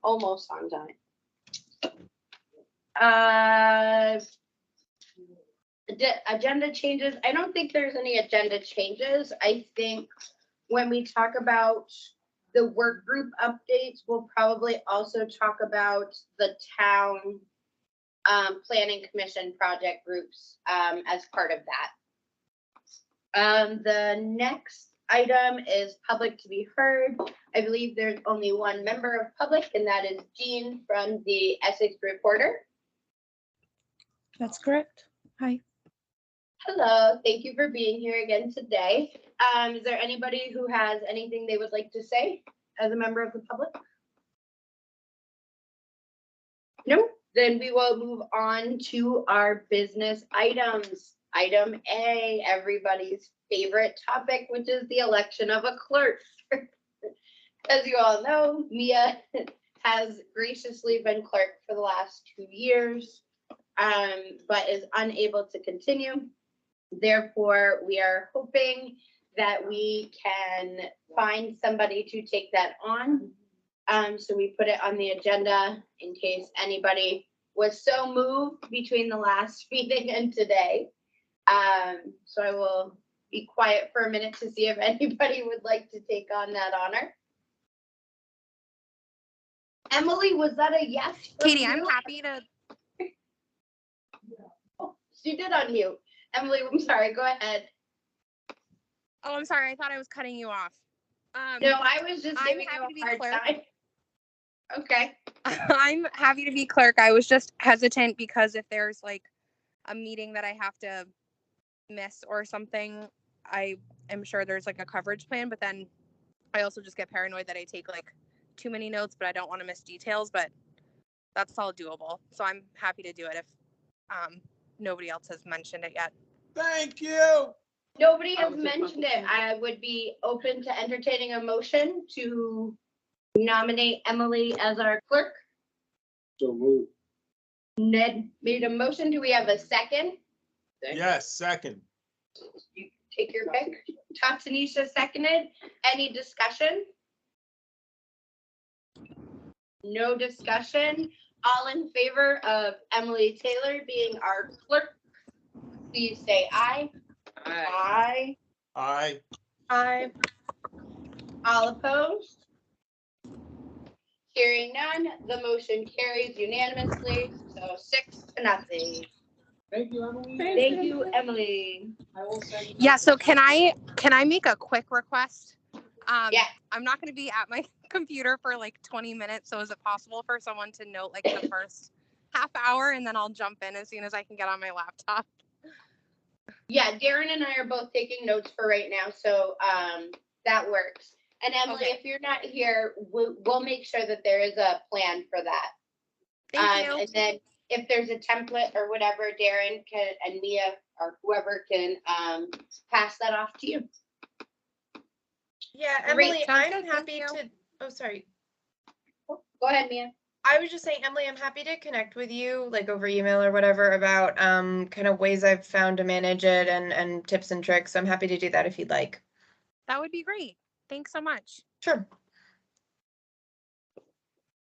almost on time. Agenda changes. I don't think there's any agenda changes. I think when we talk about the work group updates, we'll probably also talk about the town planning commission project groups as part of that. The next item is public to be heard. I believe there's only one member of public, and that is Jean from the Essex Reporter. That's correct. Hi. Hello, thank you for being here again today. Is there anybody who has anything they would like to say as a member of the public? No, then we will move on to our business items. Item A, everybody's favorite topic, which is the election of a clerk. As you all know, Mia has graciously been clerk for the last 2 years, but is unable to continue. Therefore, we are hoping that we can find somebody to take that on. So we put it on the agenda in case anybody was so moved between the last meeting and today. So I will be quiet for a minute to see if anybody would like to take on that honor. Emily, was that a yes? Katie, you? I'm happy to. Oh, she did unmute. Emily, I'm sorry, go ahead. Oh, I'm sorry. I thought I was cutting you off. No, I was just I'm giving happy to you be a hard clerk. time. Okay. I'm happy to be clerk. I was just hesitant because if there's like a meeting that I have to miss or something, I am sure there's like a coverage plan, but then I also just get paranoid that I take like too many notes, but I don't want to miss details, but that's all doable. So I'm happy to do it if nobody else has mentioned it yet. Thank you. Nobody has mentioned it. I would be open to entertaining a motion to nominate Emily as our clerk. So moved. Ned made a motion. Do we have a second? Yes, second. You take your pick. Tatsunisha seconded. Any discussion? No discussion. All in favor of Emily Taylor being our clerk, please say aye. Aye. Aye. Hi. All opposed? Hearing none, the motion carries unanimously, so 6-0. Thank you, Emily. Thank you, Emily. I will send you. Yeah. So can I make a quick request? Yeah. I'm not going to be at my computer for like 20 minutes. So is it possible for someone to note like the first half hour and then I'll jump in as soon as I can get on my laptop? Yeah, Darren and I are both taking notes for right now, so that works. And Emily, Okay. if you're not here, we'll make sure that there is a plan for that. Thank you. And then if there's a template or whatever, Darren can, and Mia or whoever can pass that off to you. Yeah, Great, Emily, sounds I'm good, happy thank you. to. Oh, sorry. Go ahead, Mia. I was just saying, Emily, I'm happy to connect with you, like over email or whatever, about kind of ways I've found to manage it and tips and tricks. I'm happy to do that if you'd like. That would be great. Thanks so much. Sure.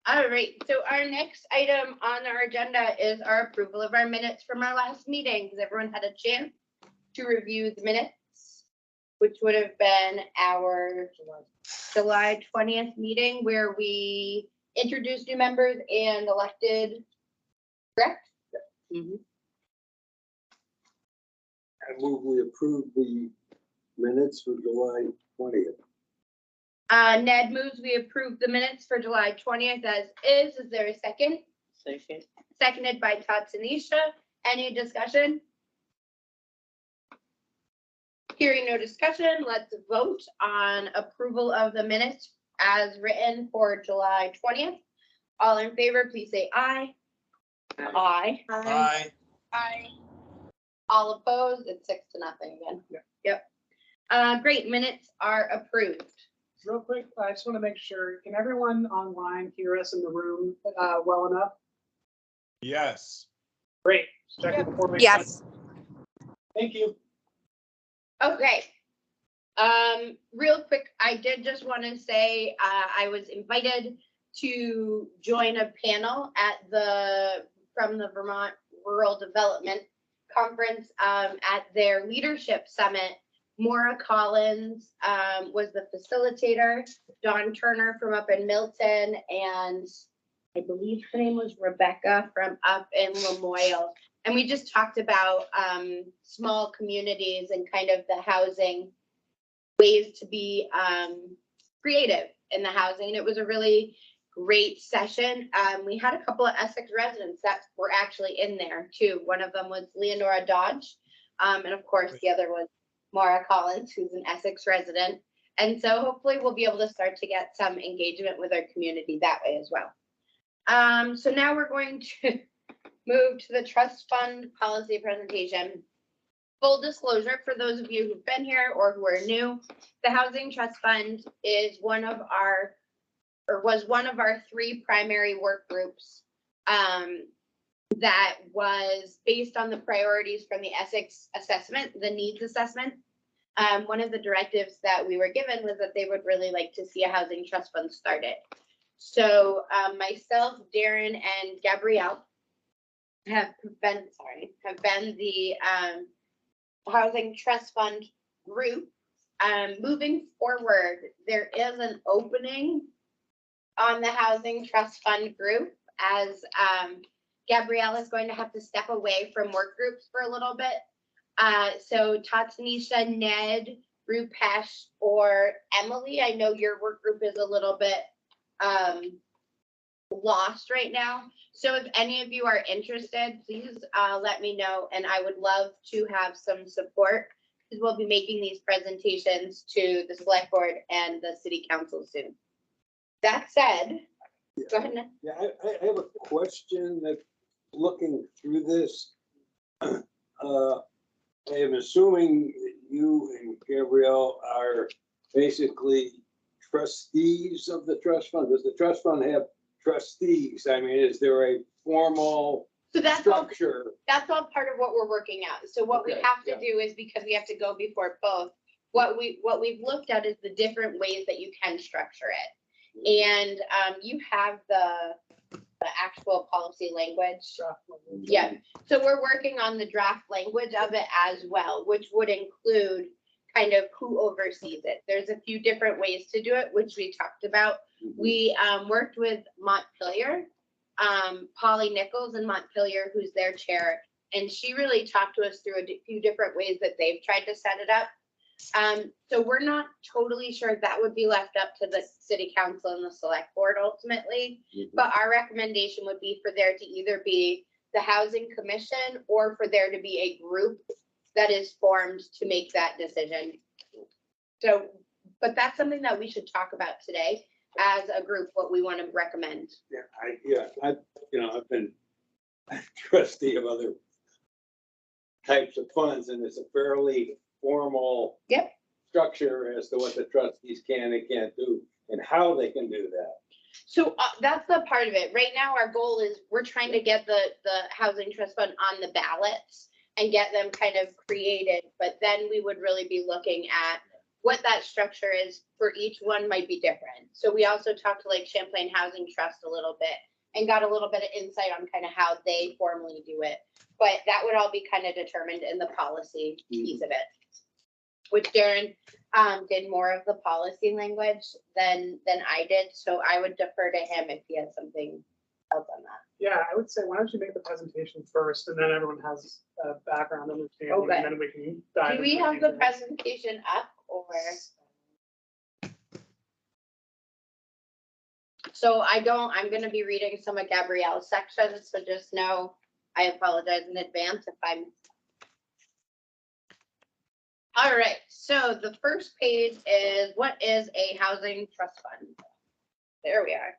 All right, so our next item on our agenda is our approval of our minutes from our last meeting. Has everyone had a chance to review the minutes, which would have been our July 20th meeting where we introduced new members and elected, correct? I move we approve the minutes for July 20th. Ned moves we approve the minutes for July 20th as is. Is there a second? Second. Seconded by Tatsunisha. Any discussion? Hearing no discussion, let's vote on approval of the minutes as written for July 20th. All in favor, please say aye. Aye. Aye. Aye. All opposed, it's 6-0 again. Yep. Great, minutes are approved. Real quick, I just want to make sure, can everyone online hear us in the room well enough? Yes. Great. Just checking before we. Yes. Thank you. Okay. Real quick, I did just want to say I was invited to join a panel from the Vermont Rural Development Conference at their leadership summit. Maura Collins was the facilitator, Dawn Turner from up in Milton, and I believe her name was Rebecca from up in Lamoille. And we just talked about small communities and kind of the housing ways to be creative in the housing. It was a really great session. We had a couple of Essex residents that were actually in there too. One of them was Leonora Dodge. And of course, the other was Maura Collins, who's an Essex resident. And so hopefully we'll be able to start to get some engagement with our community that way as well. So now we're going to move to the trust fund policy presentation. Full disclosure for those of you who've been here or who are new, the Housing Trust Fund is was one of our 3 primary work groups that was based on the priorities from the Essex assessment, the needs assessment. One of the directives that we were given was that they would really like to see a housing trust fund started. So myself, Darren, and Gabrielle have been the housing trust fund group. Moving forward, there is an opening on the housing trust fund group as Gabrielle is going to have to step away from work groups for a little bit. So Tatsunisha, Ned, Rupesh, or Emily, I know your work group is a little bit lost right now. So if any of you are interested, please let me know, and I would love to have some support because we'll be making these presentations to the select board and the city council soon. That said, go ahead, Ned. Yeah, I have a question that looking through this, I am assuming you and Gabrielle are basically trustees of the trust fund. Does the trust fund have trustees? I mean, is there a formal So that's all part of what we're working out. So what we Okay, have to yeah. do is, because we have to go before both, what we've looked at is the different ways that you can structure it. And you have the actual policy language. Yeah, so we're working on the draft language of it as well, which would include kind of who oversees it. There's a few different ways to do it, which we talked about. We worked with Montpelier, Polly Nichols in Montpelier, who's their chair, and she really talked to us through a few different ways that they've tried to set it up. So we're not totally sure that would be left up to the city council and the select board ultimately, but our recommendation would be for there to either be the housing commission or for there to be a group that is formed to make that decision. So, but that's something that we should talk about today as a group, what we want to recommend. I've been trustee of other types of funds, and it's a fairly formal Yep. structure as to what the trustees can and can't do and how they can do that. So that's the part of it. Right now, our goal is we're trying to get the housing trust fund on the ballots and get them kind of created. But then we would really be looking at what that structure is for each one might be different. So we also talked to like Champlain Housing Trust a little bit and got a little bit of insight on kind of how they formally do it. But that would all be kind of determined in the policy piece of it, which Darren did more of the policy language than I did. So I would defer to him if he has something else on that. Yeah, I would say, why don't you make the presentation first, and then everyone has a background understanding, Okay. and then we can dive. Do we into have the details. presentation up or? So I'm gonna be reading some of Gabrielle's sections, so just know I apologize in advance if I'm. All right, so the first page is what is a housing trust fund? There we are.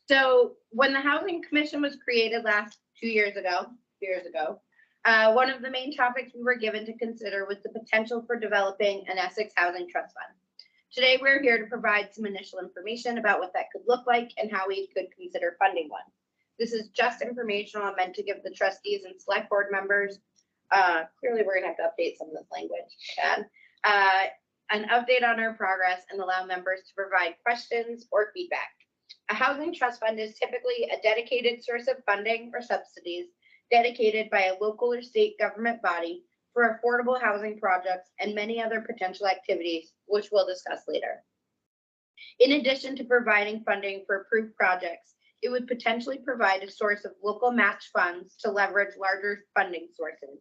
So when the Housing Commission was created 2 years ago, one of the main topics we were given to consider was the potential for developing an Essex Housing Trust Fund. Today, we're here to provide some initial information about what that could look like and how we could consider funding one. This is just informational and meant to give the trustees and select board members, clearly we're gonna have to update some of this language, Chad, an update on our progress and allow members to provide questions or feedback. A housing trust fund is typically a dedicated source of funding or subsidies dedicated by a local or state government body for affordable housing projects and many other potential activities, which we'll discuss later. In addition to providing funding for approved projects, it would potentially provide a source of local match funds to leverage larger funding sources.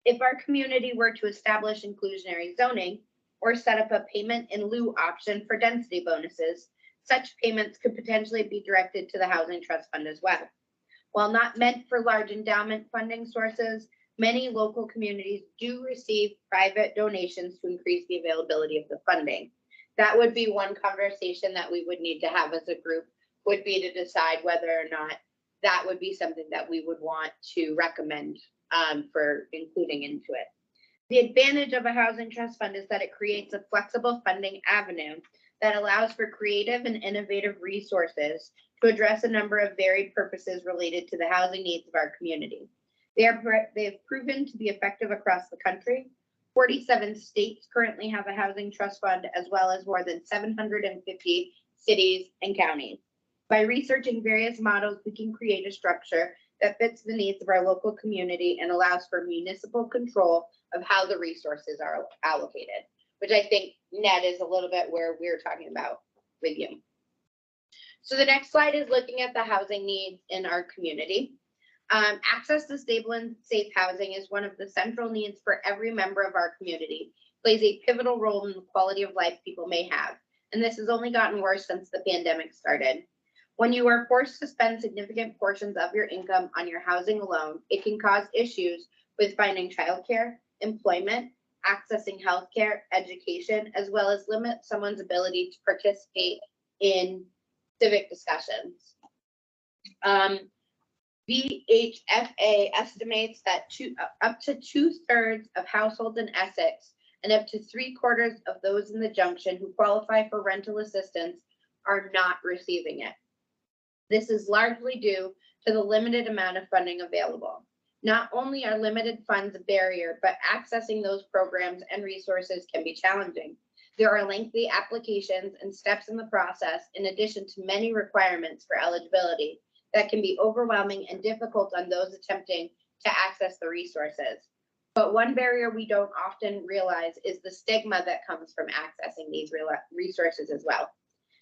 If our community were to establish inclusionary zoning or set up a payment in lieu option for density bonuses, such payments could potentially be directed to the Housing Trust Fund as well. While not meant for large endowment funding sources, many local communities do receive private donations to increase the availability of the funding. That would be one conversation that we would need to have as a group, would be to decide whether or not that would be something that we would want to recommend for including into it. The advantage of a housing trust fund is that it creates a flexible funding avenue that allows for creative and innovative resources to address a number of varied purposes related to the housing needs of our community. They have proven to be effective across the country. 47 states currently have a housing trust fund, as well as more than 750 cities and counties. By researching various models, we can create a structure that fits the needs of our local community and allows for municipal control of how the resources are allocated, which I think, Ned, is a little bit where we're talking about with you. So the next slide is looking at the housing needs in our community. Access to stable and safe housing is one of the central needs for every member of our community, plays a pivotal role in the quality of life people may have. And this has only gotten worse since the pandemic started. When you are forced to spend significant portions of your income on your housing alone, it can cause issues with finding childcare, employment, accessing healthcare, education, as well as limit someone's ability to participate in civic discussions. VHFA estimates that up to 2/3 of households in Essex and up to 3/4 of those in the junction who qualify for rental assistance are not receiving it. This is largely due to the limited amount of funding available. Not only are limited funds a barrier, but accessing those programs and resources can be challenging. There are lengthy applications and steps in the process, in addition to many requirements for eligibility that can be overwhelming and difficult on those attempting to access the resources. But one barrier we don't often realize is the stigma that comes from accessing these resources as well.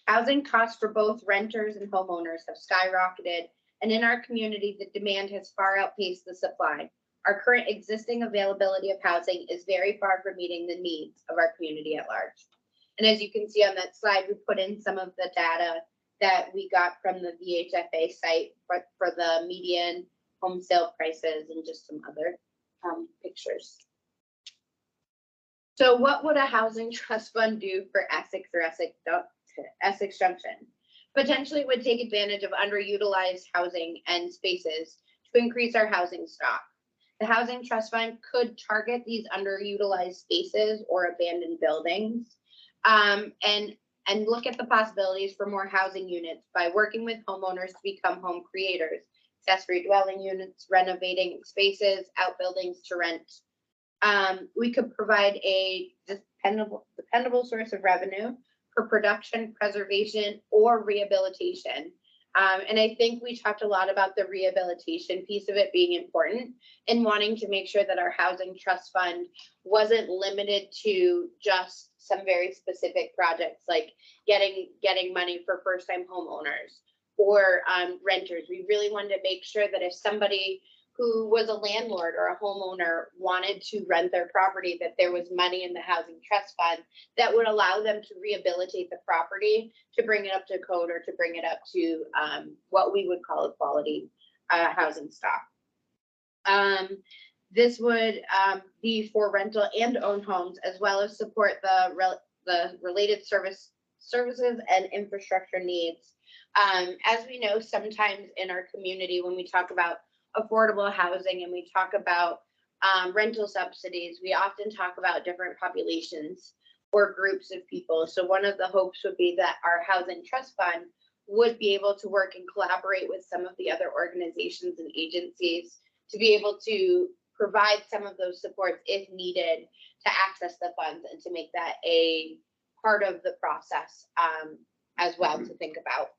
Housing costs for both renters and homeowners have skyrocketed, and in our community, the demand has far outpaced the supply. Our current existing availability of housing is very far from meeting the needs of our community at large. And as you can see on that slide, we put in some of the data that we got from the VHFA site for the median home sale prices and just some other pictures. So what would a housing trust fund do for Essex or Essex Junction? Potentially would take advantage of underutilized housing and spaces to increase our housing stock. The Housing Trust Fund could target these underutilized spaces or abandoned buildings and look at the possibilities for more housing units by working with homeowners to become home creators, accessory dwelling units, renovating spaces, outbuildings to rent. We could provide a dependable source of revenue for production, preservation, or rehabilitation. And I think we talked a lot about the rehabilitation piece of it being important and wanting to make sure that our housing trust fund wasn't limited to just some very specific projects like getting money for first-time homeowners or renters. We really wanted to make sure that if somebody who was a landlord or a homeowner wanted to rent their property, that there was money in the housing trust fund that would allow them to rehabilitate the property, to bring it up to code or to bring it up to what we would call a quality housing stock. This would be for rental and owned homes, as well as support the related services and infrastructure needs. As we know, sometimes in our community, when we talk about affordable housing and we talk about rental subsidies, we often talk about different populations or groups of people. So one of the hopes would be that our housing trust fund would be able to work and collaborate with some of the other organizations and agencies to be able to provide some of those supports if needed to access the funds and to make that a part of the process as well to think about.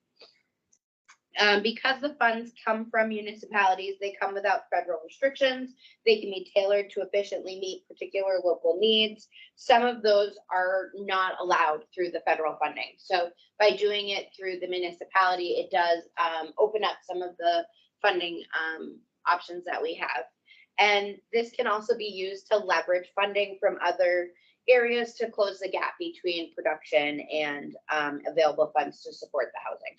Because the funds come from municipalities, they come without federal restrictions. They can be tailored to efficiently meet particular local needs. Some of those are not allowed through the federal funding. So by doing it through the municipality, it does open up some of the funding options that we have. And this can also be used to leverage funding from other areas to close the gap between production and available funds to support the housing.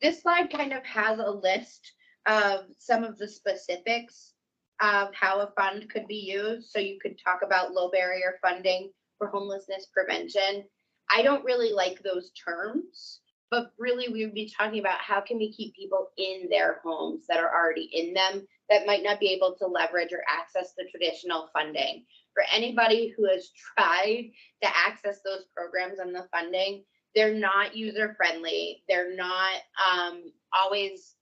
This slide kind of has a list of some of the specifics of how a fund could be used. So you could talk about low barrier funding for homelessness prevention. I don't really like those terms, but really we would be talking about how can we keep people in their homes that are already in them that might not be able to leverage or access the traditional funding. For anybody who has tried to access those programs and the funding, they're not user friendly. They're not always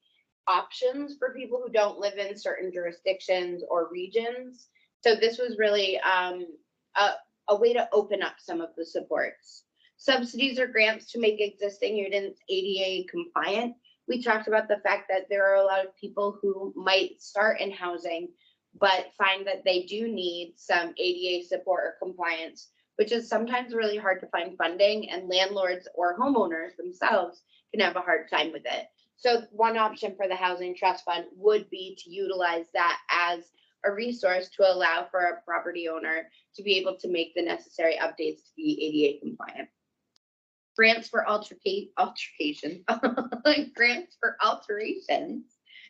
options for people who don't live in certain jurisdictions or regions. So this was really a way to open up some of the supports. Subsidies or grants to make existing units ADA compliant. We talked about the fact that there are a lot of people who might start in housing, but find that they do need some ADA support or compliance, which is sometimes really hard to find funding, and landlords or homeowners themselves can have a hard time with it. So one option for the Housing Trust Fund would be to utilize that as a resource to allow for a property owner to be able to make the necessary updates to be ADA compliant. Grants for alterations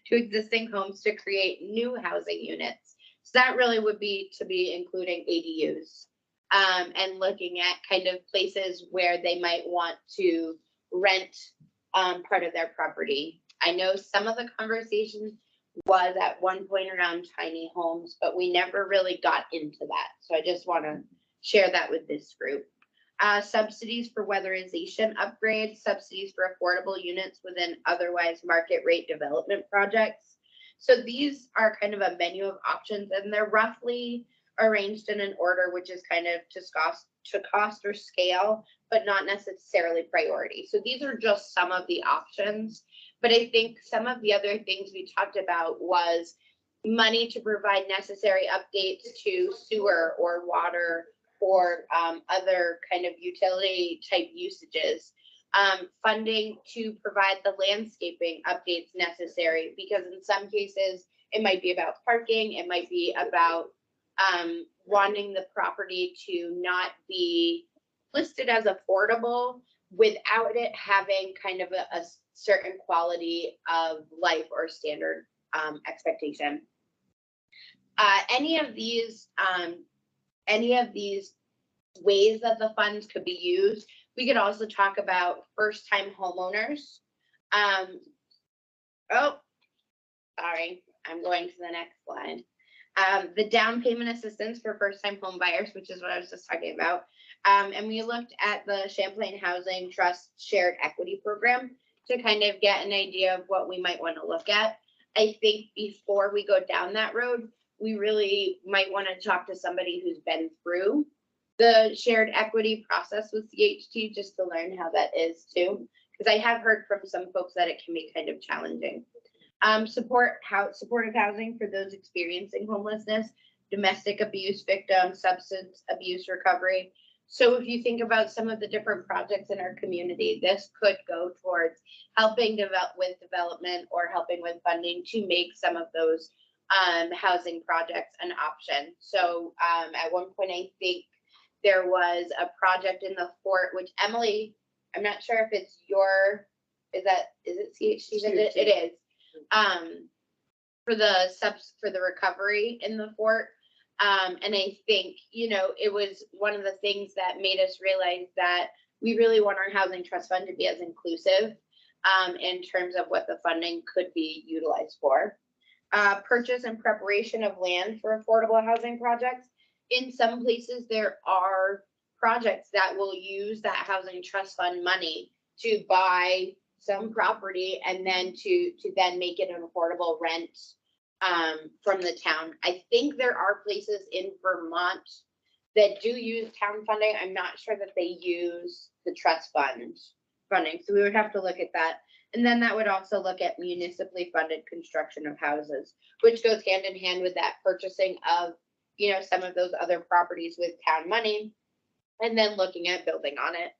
to existing homes to create new housing units. So that really would be to be including ADUs. And looking at kind of places where they might want to rent part of their property. I know some of the conversation was at one point around tiny homes, but we never really got into that. So I just want to share that with this group. Subsidies for weatherization upgrades, subsidies for affordable units within otherwise market rate development projects. So these are kind of a menu of options, and they're roughly arranged in an order which is kind of to cost or scale, but not necessarily priority. So these are just some of the options. But I think some of the other things we talked about was money to provide necessary updates to sewer or water or other kind of utility type usages. Funding to provide the landscaping updates necessary, because in some cases it might be about parking, it might be about wanting the property to not be listed as affordable without it having kind of a certain quality of life or standard expectation. Any of these ways that the funds could be used, we could also talk about first-time homeowners. Oh, sorry, I'm going to the next slide. The down payment assistance for first-time home buyers, which is what I was just talking about. And we looked at the Champlain Housing Trust Shared Equity Program to kind of get an idea of what we might want to look at. I think before we go down that road, we really might want to talk to somebody who's been through the shared equity process with CHT just to learn how that is too. Because I have heard from some folks that it can be kind of challenging. Supportive housing for those experiencing homelessness, domestic abuse victims, substance abuse recovery. So if you think about some of the different projects in our community, this could go towards helping with development or helping with funding to make some of those housing projects an option. So at one point, I think there was a project in the fort, which Emily, I'm not sure if it's is it CHT? It is. For the recovery in the fort. And I think, it was one of the things that made us realize that we really want our housing trust fund to be as inclusive in terms of what the funding could be utilized for. Purchase and preparation of land for affordable housing projects. In some places, there are projects that will use that housing trust fund money to buy some property and then to then make it an affordable rent from the town. I think there are places in Vermont that do use town funding. I'm not sure that they use the trust fund funding. So we would have to look at that. And then that would also look at municipally funded construction of houses, which goes hand in hand with that purchasing of, you know, some of those other properties with town money, and then looking at building on it.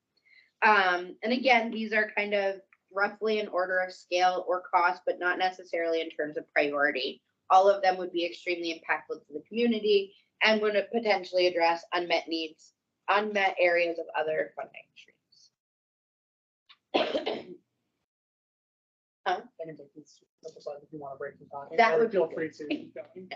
And again, these are kind of roughly in order of scale or cost, but not necessarily in terms of priority. All of them would be extremely impactful to the community and would potentially address unmet needs, unmet areas of other funding streams. I can take these aside if you want to break them down. That Or would be feel good. free to. keep going.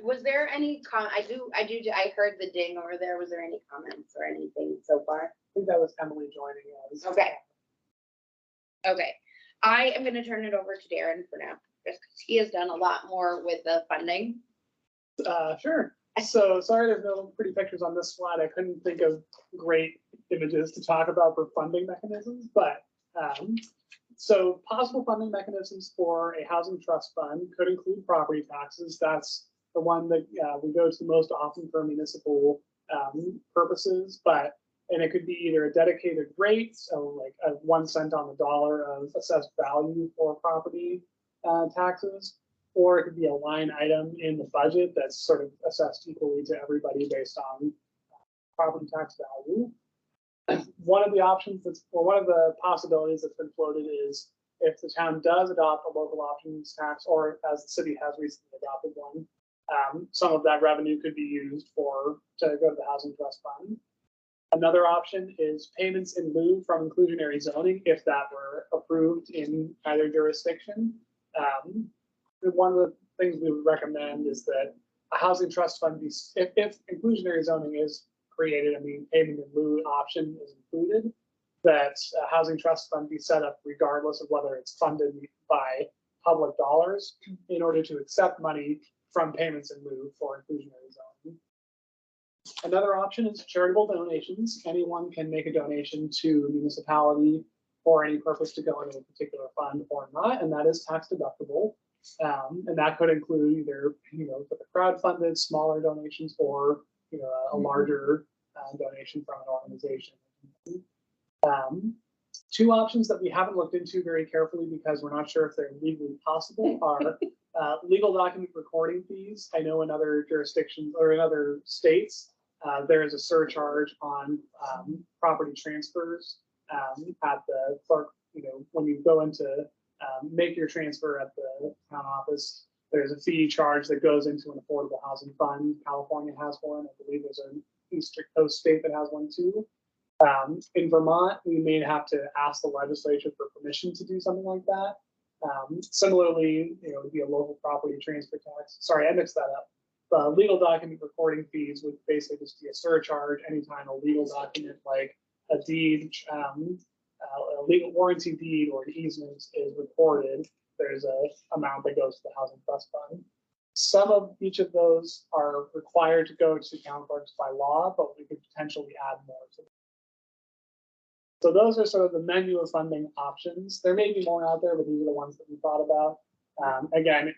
Was there any I heard the ding over there. Was there any comments or anything so far? I think that was Emily joining us. Okay. Okay, I am gonna turn it over to Darren for now, just because he has done a lot more with the funding. Sure. So sorry, there's no pretty pictures on this slide. I couldn't think of great images to talk about for funding mechanisms, but so possible funding mechanisms for a housing trust fund could include property taxes. That's the one that we go to most often for municipal purposes, and it could be either a dedicated rate, so like a 1 cent on the dollar of assessed value for property taxes, or it could be a line item in the budget that's sort of assessed equally to everybody based on property tax value. One of the options one of the possibilities that's been floated is if the town does adopt a local options tax, or as the city has recently adopted one, some of that revenue could be used to go to the housing trust fund. Another option is payments in lieu from inclusionary zoning, if that were approved in either jurisdiction. One of the things we would recommend is that a housing trust fund if inclusionary zoning is created and the payment in lieu option is included, that a housing trust fund be set up regardless of whether it's funded by public dollars in order to accept money from payments in lieu for inclusionary zoning. Another option is charitable donations. Anyone can make a donation to a municipality for any purpose to go into a particular fund or not, and that is tax deductible. And that could include either, the crowd-funded smaller donations or, a larger donation from an organization. Two options that we haven't looked into very carefully because we're not sure if they're legally possible are legal document recording fees. I know in other jurisdictions or in other states, there is a surcharge on property transfers at the clerk. When you go into make your transfer at the town office, there's a fee charge that goes into an affordable housing fund. California has one. I believe there's an East Coast state that has one too. In Vermont, we may have to ask the legislature for permission to do something like that. Similarly, it would be a local property transfer tax. Sorry, I mixed that up. The legal document recording fees would basically just be a surcharge anytime a legal document like a deed, a legal warranty deed or an easement is recorded. There's a amount that goes to the housing trust fund. Some of each of those are required to go to town clerks by law, but we could potentially add more to them. So those are sort of the menu of funding options. There may be more out there, but these are the ones that we thought about. Again,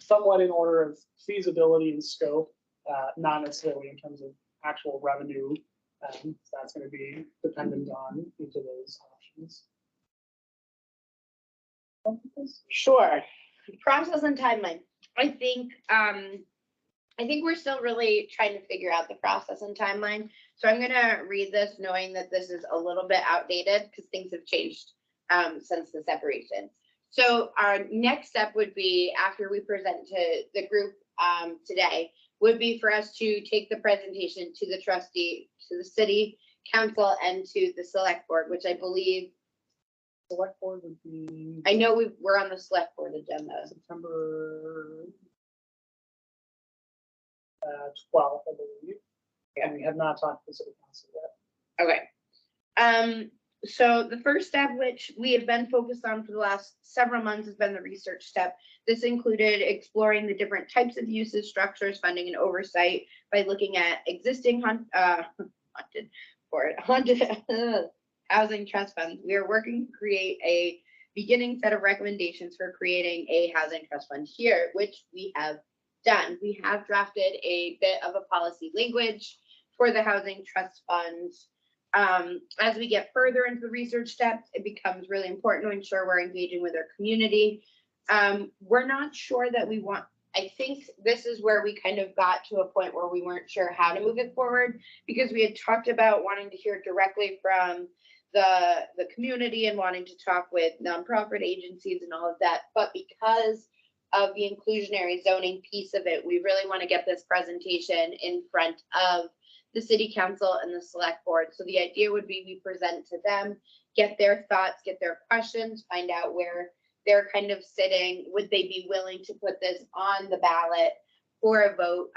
somewhat in order of feasibility and scope, not necessarily in terms of actual revenue. That's going to be dependent on each of those options. Sure. Process and timeline. I think we're still really trying to figure out the process and timeline. So I'm gonna read this knowing that this is a little bit outdated because things have changed since the separation. So our next step would be, after we present to the group today, would be for us to take the presentation to the trustee, to the city council, and to the select board, which I believe Select board would be. I know we're on the select board agenda. September 12th, I believe. And we have not talked to the city council yet. Okay. So the first step, which we have been focused on for the last several months, has been the research step. This included exploring the different types of uses, structures, funding, and oversight by looking at existing haunted housing trust funds. We are working to create a beginning set of recommendations for creating a housing trust fund here, which we have done. We have drafted a bit of a policy language for the housing trust funds. As we get further into the research steps, it becomes really important to ensure we're engaging with our community. We're not sure that we want, I think this is where we kind of got to a point where we weren't sure how to move it forward, because we had talked about wanting to hear directly from the community and wanting to talk with nonprofit agencies and all of that. But because of the inclusionary zoning piece of it, we really want to get this presentation in front of the city council and the select board. So the idea would be we present to them, get their thoughts, get their questions, find out where they're kind of sitting. Would they be willing to put this on the ballot for a vote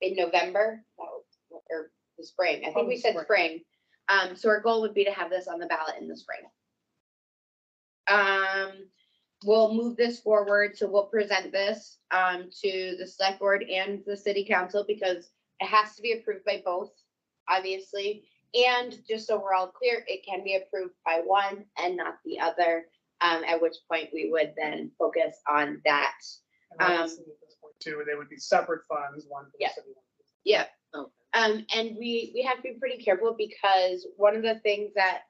in November or the spring? I think we said spring. So our goal would be to have this on the ballot in the spring. We'll move this forward. So we'll present this to the select board and the city council, because it has to be approved by both, obviously. And just so we're all clear, it can be approved by one and not the other, at which point we would then focus on that. And obviously at this point too, they would be separate funds, one for the Yeah. city. One for the- Yeah. Okay. And we have to be pretty careful, because one of the things that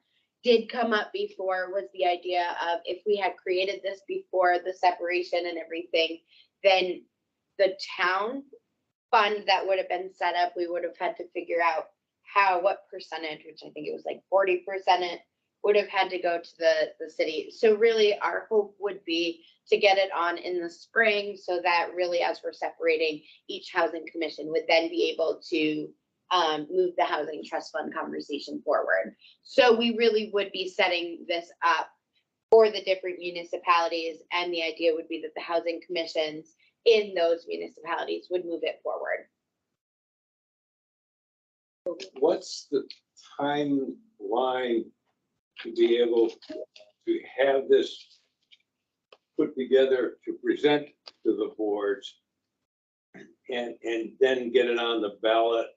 did come up before was the idea of, if we had created this before the separation and everything, then the town fund that would have been set up, we would have had to figure out what percentage, which I think it was like 40%, would have had to go to the city. So really our hope would be to get it on in the spring, so that really, as we're separating, each housing commission would then be able to move the housing trust fund conversation forward. So we really would be setting this up for the different municipalities, and the idea would be that the housing commissions in those municipalities would move it forward. What's the timeline to be able to have this put together to present to the boards and then get it on the ballot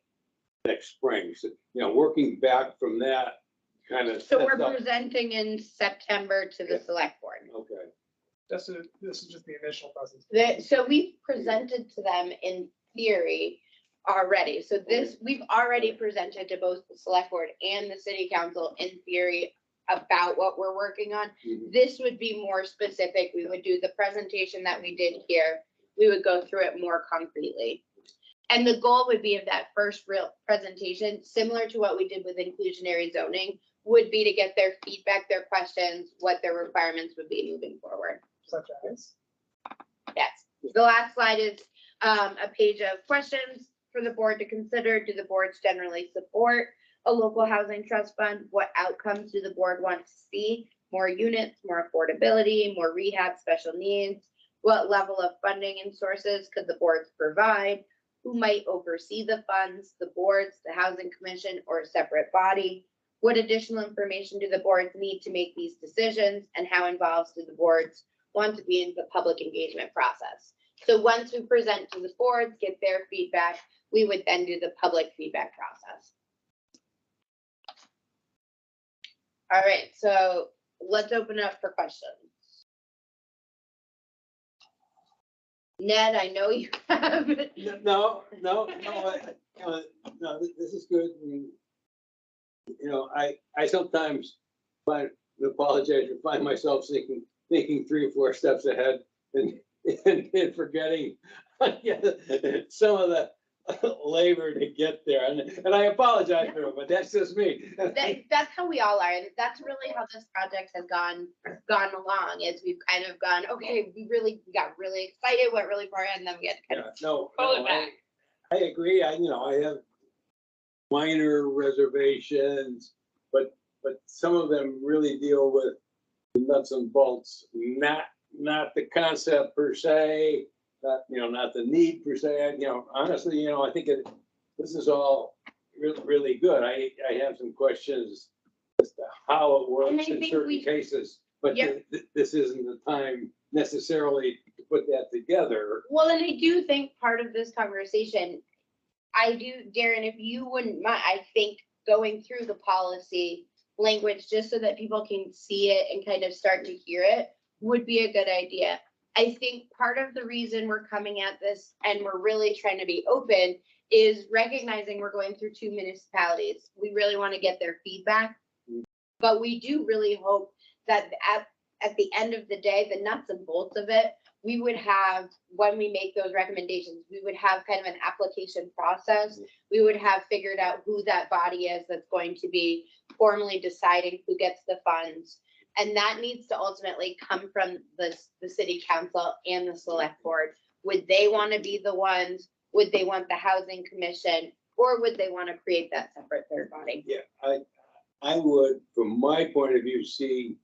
next spring? So, you know, working back from that kind of. So we're presenting in September to the select board. Okay. This is just the initial presentation. So we've presented to them in theory already. So this, we've already presented to both the select board and the city council in theory about what we're working on. Mhm. This would be more specific. We would do the presentation that we did here. We would go through it more concretely. And the goal would be of that first real presentation, similar to what we did with inclusionary zoning, would be to get their feedback, their questions, what their requirements would be moving forward. Such as, Yes. The last slide is a page of questions for the board to consider. Do the boards generally support a local housing trust fund? What outcomes do the board want to see? More units, more affordability, more rehab, special needs? What level of funding and sources could the boards provide? Who might oversee the funds, the boards, the housing commission, or a separate body? What additional information do the boards need to make these decisions, and how involved do the boards want to be in the public engagement process? So once we present to the boards, get their feedback, we would then do the public feedback process. All right, so let's open up for questions. Ned, I know you have. No, this is good. And, you know, I sometimes apologize and find myself thinking 3 or 4 steps ahead and forgetting some of the labor to get there. And I apologize for it, but that's just me. That's how we all are. And that's really how this project has gone along, is we've kind of gone, okay, we got really excited, went really far ahead, and then we had to kind of pull it back. I agree. I have minor reservations, but some of them really deal with the nuts and bolts, not the concept per se, not the need per se. Honestly, I think this is all really good. I have some questions as to how it And I works in think certain cases, but Yep. this isn't the time necessarily to put that together. Well, and I do think part of this conversation, Darren, if you wouldn't mind, I think going through the policy language just so that people can see it and kind of start to hear it would be a good idea. I think part of the reason we're coming at this and we're really trying to be open is recognizing we're going through 2 municipalities. We really want to get their feedback. But we do really hope that at the end of the day, the nuts and bolts of it, we would have, when we make those recommendations, we would have kind of an application process. We would have figured out who that body is that's going to be formally deciding who gets the funds. And that needs to ultimately come from the city council and the select board. Would they want to be the ones? Would they want the housing commission? Or would they want to create that separate third body? Yeah, I would, from my point of view, see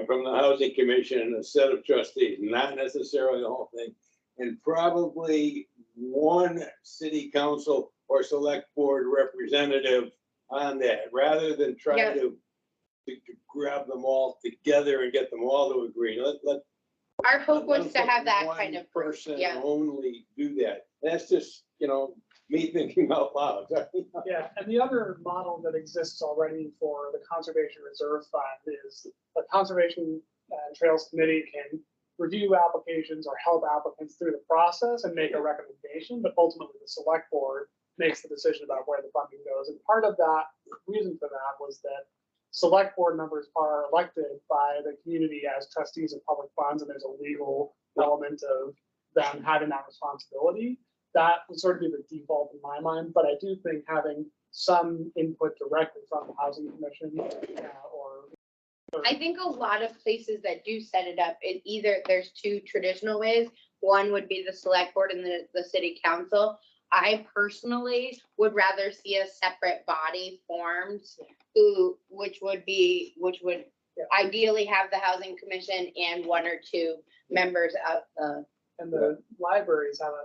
from the housing commission and a set of trustees, not necessarily the whole thing, and probably one city council or select board representative on that, rather than try Yeah. to grab them all together and get them all to agree. Let Our hope was to let have that one kind of, person yeah. only do that. That's just, me thinking out loud. Yeah, and the other model that exists already for the Conservation Reserve Fund is the Conservation Trails Committee can review applications or help applicants through the process and make a recommendation, but ultimately the select board makes the decision about where the funding goes. And part of that reason for that was that select board members are elected by the community as trustees of public funds, and there's a legal element of them having that responsibility. That would sort of be the default in my mind, but I do think having some input directly from the housing commission I think a lot of places that do set it up, there's 2 traditional ways. One would be the select board and the city council. I personally would rather see a separate body formed which would ideally have the housing commission and 1 or 2 members of the. and the libraries have a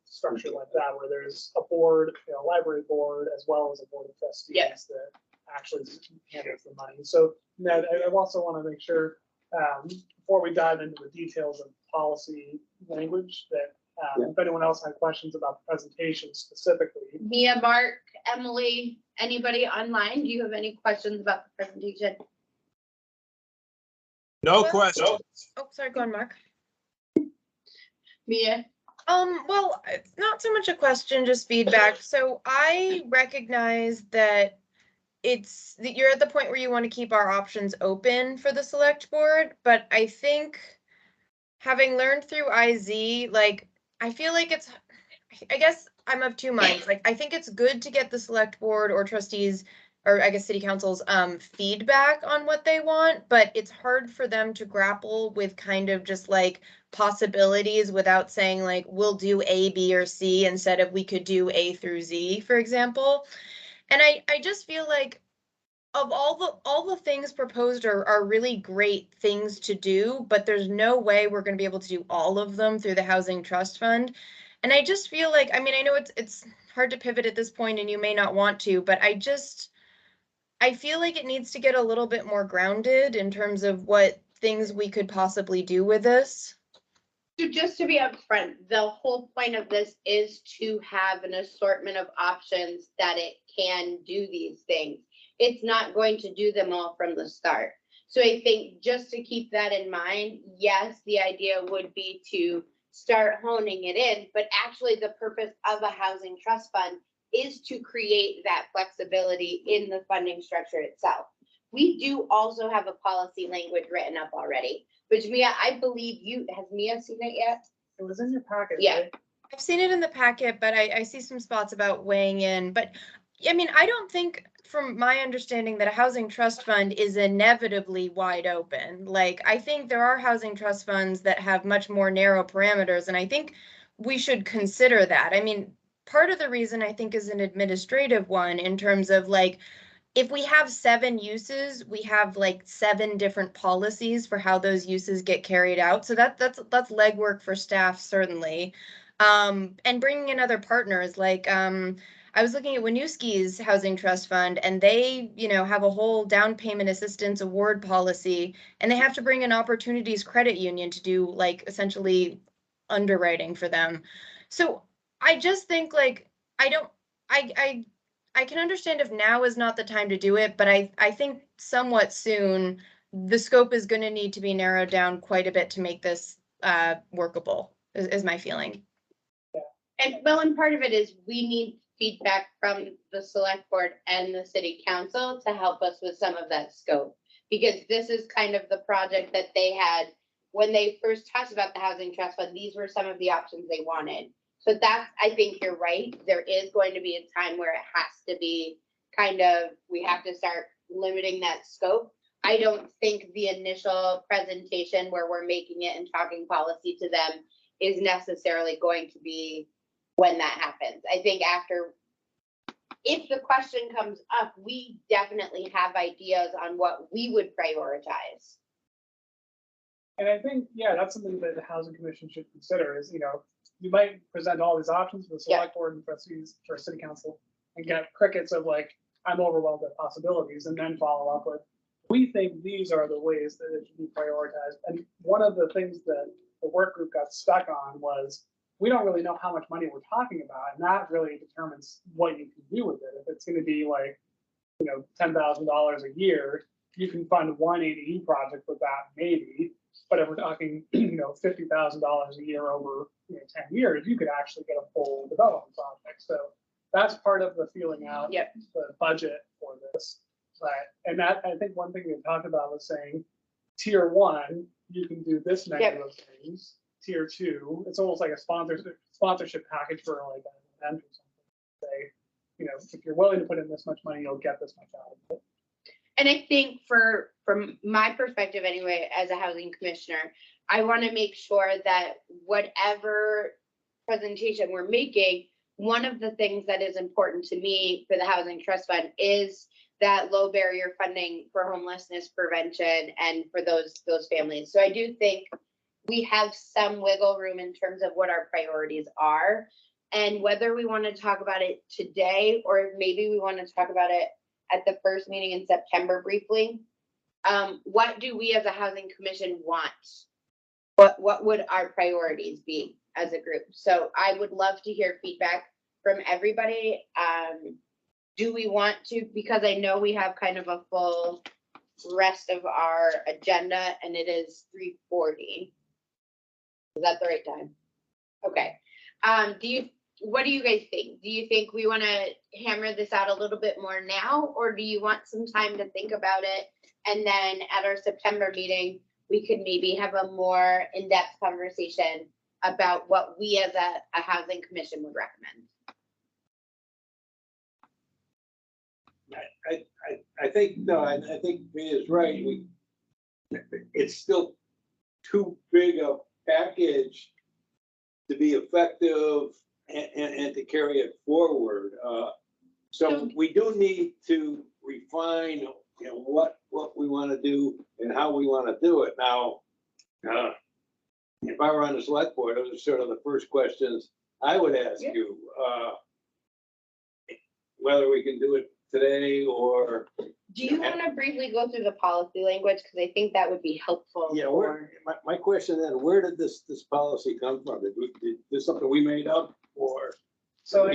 structure like that where there's a board, a library board, as well as a board of trustees Yes. that actually handles the money. So Ned, I also want to make sure before we dive into the details of policy language that if anyone else had questions about the presentation specifically. Mia, Mark, Emily, anybody online? Do you have any questions about the presentation? No Well, question. Oh, sorry, go on, Mark. Mia? Well, it's not so much a question, just feedback. So I recognize that you're at the point where you want to keep our options open for the select board, but I think having learned through IZ, I feel like I guess I'm of 2 minds. I think it's good to get the select board or trustees, or I guess city council's feedback on what they want, but it's hard for them to grapple with kind of just possibilities without saying we'll do A, B, or C instead of we could do A through Z, for example. And I just feel like of all the things proposed are really great things to do, but there's no way we're going to be able to do all of them through the Housing Trust Fund. And I just feel I know it's hard to pivot at this point and you may not want to, but I feel like it needs to get a little bit more grounded in terms of what things we could possibly do with this. So just to be upfront, the whole point of this is to have an assortment of options that it can do these things. It's not going to do them all from the start. So I think just to keep that in mind, yes, the idea would be to start honing it in, but actually the purpose of a housing trust fund is to create that flexibility in the funding structure itself. We do also have a policy language written up already, which Mia, I believe has Mia seen it yet? It was in your packet. Yeah. Right? I've seen it in the packet, but I see some spots about weighing in. But I don't think, from my understanding, that a housing trust fund is inevitably wide open. I think there are housing trust funds that have much more narrow parameters, and I think we should consider that. Part of the reason I think is an administrative one in terms of if we have 7 uses, we have 7 different policies for how those uses get carried out. So that's legwork for staff, certainly. And bringing in other partners, I was looking at Winooski's Housing Trust Fund, and they, have a whole down payment assistance award policy, and they have to bring in Opportunities Credit Union to do essentially underwriting for them. So I just think I can understand if now is not the time to do it, but I think somewhat soon the scope is going to need to be narrowed down quite a bit to make this workable, is my feeling. And part of it is we need feedback from the select board and the city council to help us with some of that scope. Because this is kind of the project that they had, when they first talked about the housing trust fund, these were some of the options they wanted. So that's, I think you're right, there is going to be a time where it has to be kind of, we have to start limiting that scope. I don't think the initial presentation where we're making it and talking policy to them is necessarily going to be when that happens. I think after, if the question comes up, we definitely have ideas on what we would prioritize. And I think, yeah, that's something that the housing commission should consider is, you might present all these options to the select board and trustees or city council and get crickets of like, I'm overwhelmed with possibilities, and then follow up with, we think these are the ways that it should be prioritized. And one of the things that the work group got stuck on was, we don't really know how much money we're talking about, and that really determines what you can do with it. If it's going to be like, $10,000 a year, you can fund one ADU project with that, maybe. But if we're talking, $50,000 a year over 10 years, you could actually get a full development project. So that's part of the feeling out Yep. the budget for this. And that, I think one thing we talked about was saying, tier 1, you can do this many of those things. Tier 2, it's almost like a sponsorship package for like an event or something. Say, if you're willing to put in this much money, you'll get this much out of it. And I think from my perspective anyway, as a housing commissioner, I want to make sure that whatever presentation we're making, one of the things that is important to me for the Housing Trust Fund is that low barrier funding for homelessness prevention and for those families. So I do think we have some wiggle room in terms of what our priorities are. And whether we want to talk about it today, or maybe we want to talk about it at the first meeting in September briefly, what do we as a housing commission want? What would our priorities be as a group? So I would love to hear feedback from everybody. Do we want to, because I know we have kind of a full rest of our agenda and it is 3:40. Is that the right time? Okay. What do you guys think? Do you think we want to hammer this out a little bit more now, or do you want some time to think about it? And then at our September meeting, we could maybe have a more in-depth conversation about what we as a housing commission would recommend. I think, no, I think Mia's right. It's still too big a package to be effective and to carry it forward. So we do need to refine, what we want to do and how we want to do it. Now, if I were on the select board, those are sort of the first questions I would ask you. Whether we can do it today or. Do you want to briefly go through the policy language? Because I think that would be helpful. Yeah, my question then, where did this policy come from? Is this something we made up, or? So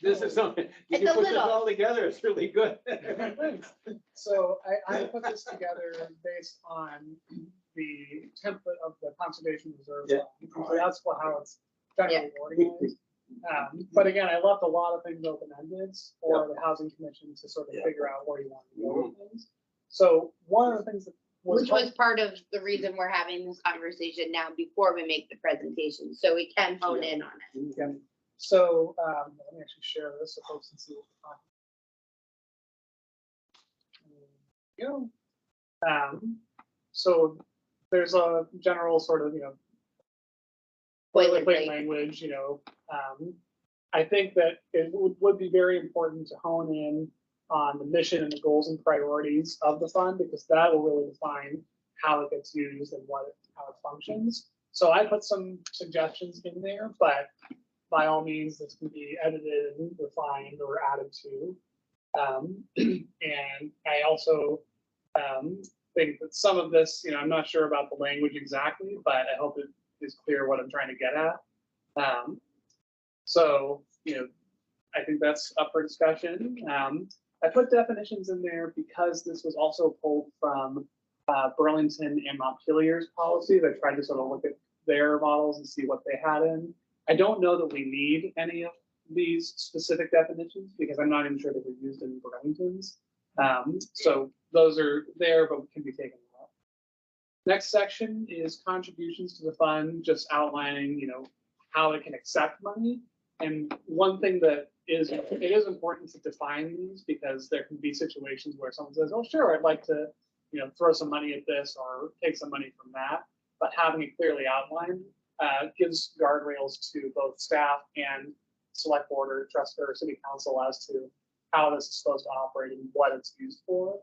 This is something, you It's can a put this little. all together, it's really good. So I put this together based on the template of the Conservation Reserve Yeah. Fund. So that's how it's generally organized. But again, I left a lot of things open-ended for the Housing Commission to sort of figure out where you want to go with things. So one of the things that Which was part of the reason we're having this conversation now before we make the presentation, so we can hone in on it. Yeah. So let me actually share this so folks can see what we're talking about. So there's a general sort of, boilerplate language, I think that it would be very important to hone in on the mission and the goals and priorities of the fund, because that will really define how it gets used and how it functions. So I put some suggestions in there, but by all means, this can be edited and refined or added to. And I also think that some of this, I'm not sure about the language exactly, but I hope it is clear what I'm trying to get at. So, I think that's up for discussion. I put definitions in there because this was also pulled from Burlington and Montpelier's policies. I tried to sort of look at their models and see what they had in. I don't know that we need any of these specific definitions because I'm not even sure that they're used in Burlington's. So those are there, but can be taken out. Next section is contributions to the fund, just outlining, how it can accept money. And one thing that it is important to define these because there can be situations where someone says, oh, sure, I'd like to, throw some money at this or take some money from that. But having it clearly outlined gives guardrails to both staff and select board or trust or city council as to how this is supposed to operate and what it's used for.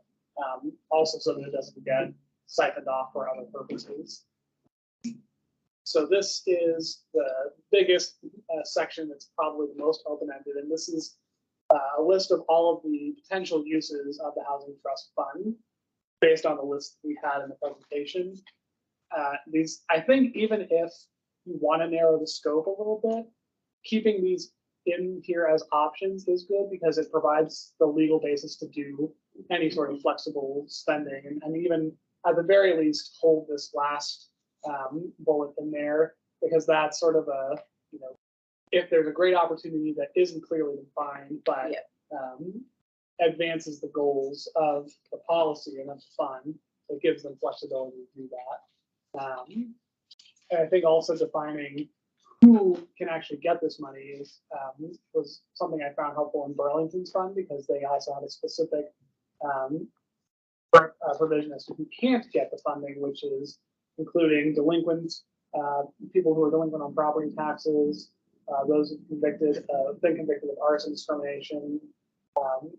Also, so that it doesn't get siphoned off for other purposes. So this is the biggest section that's probably the most open-ended, and this is a list of all of the potential uses of the Housing Trust Fund based on the list we had in the presentation. These, I think, even if you want to narrow the scope a little bit, keeping these in here as options is good because it provides the legal basis to do any sort of flexible spending, and even at the very least hold this last bullet in there because that's sort of a, if there's a great opportunity that isn't clearly defined, but advances the goals of the policy and of the fund, it gives them flexibility to do that. And I think also defining who can actually get this money is was something I found helpful in Burlington's fund because they also had a specific provision as to who can't get the funding, which is including delinquents, people who are delinquent on property taxes, those who've been convicted of arson, discrimination,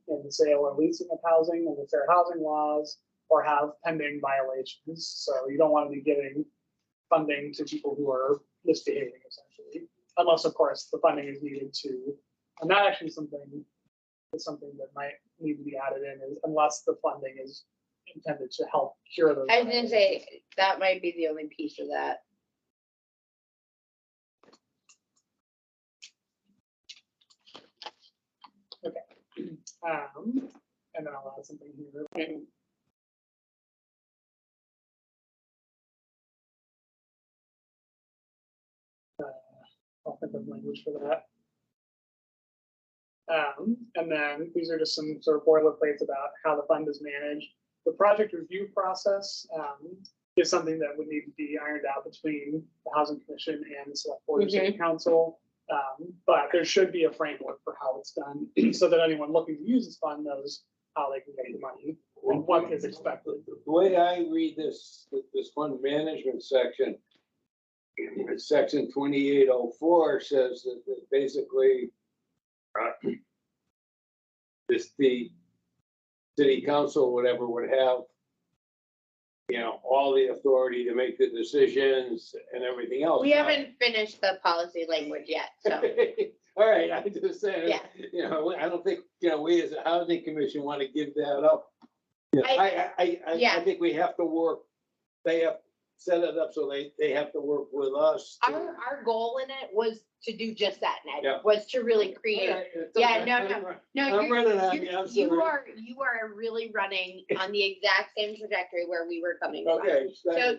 in the sale or leasing of housing and the fair housing laws, or have pending violations. So you don't want to be giving funding to people who are misbehaving, essentially, unless, of course, the funding is needed to. And that actually is something that might need to be added in, is unless the funding is intended to help cure those. I was gonna say, that might be the only piece of that. And then I'll add something here. I'll think of language for that. And then these are just some sort of boilerplates about how the fund is managed. The project review process is something that would need to be ironed out between the Housing Commission and the Select Board of City Council. But there should be a framework for how it's done so that anyone looking to use this fund knows how they can get the money and what is expected. The way I read this fund management section, section 2804 says that basically the city council, whatever, would have, all the authority to make the decisions and everything else. We haven't finished the policy language yet, so. All right, I just saying, Yeah. I don't think, we as a housing commission want to give that up. I think we have to work, they have set it up so they have to work with us. Our goal in it was to do just that, Ned, Yeah. was to really create. Yeah, no, I'm running on you, I'm you sorry. are really running on the exact same trajectory where we were coming from. Okay.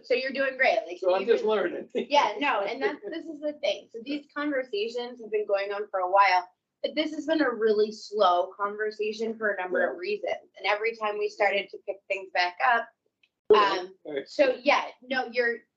So you're doing great. Like, So I'm just learning. Yeah, no, and this is the thing. So these conversations have been going on for a while, but this has been a really slow conversation for a number of reasons. And every time we started to pick things back up, so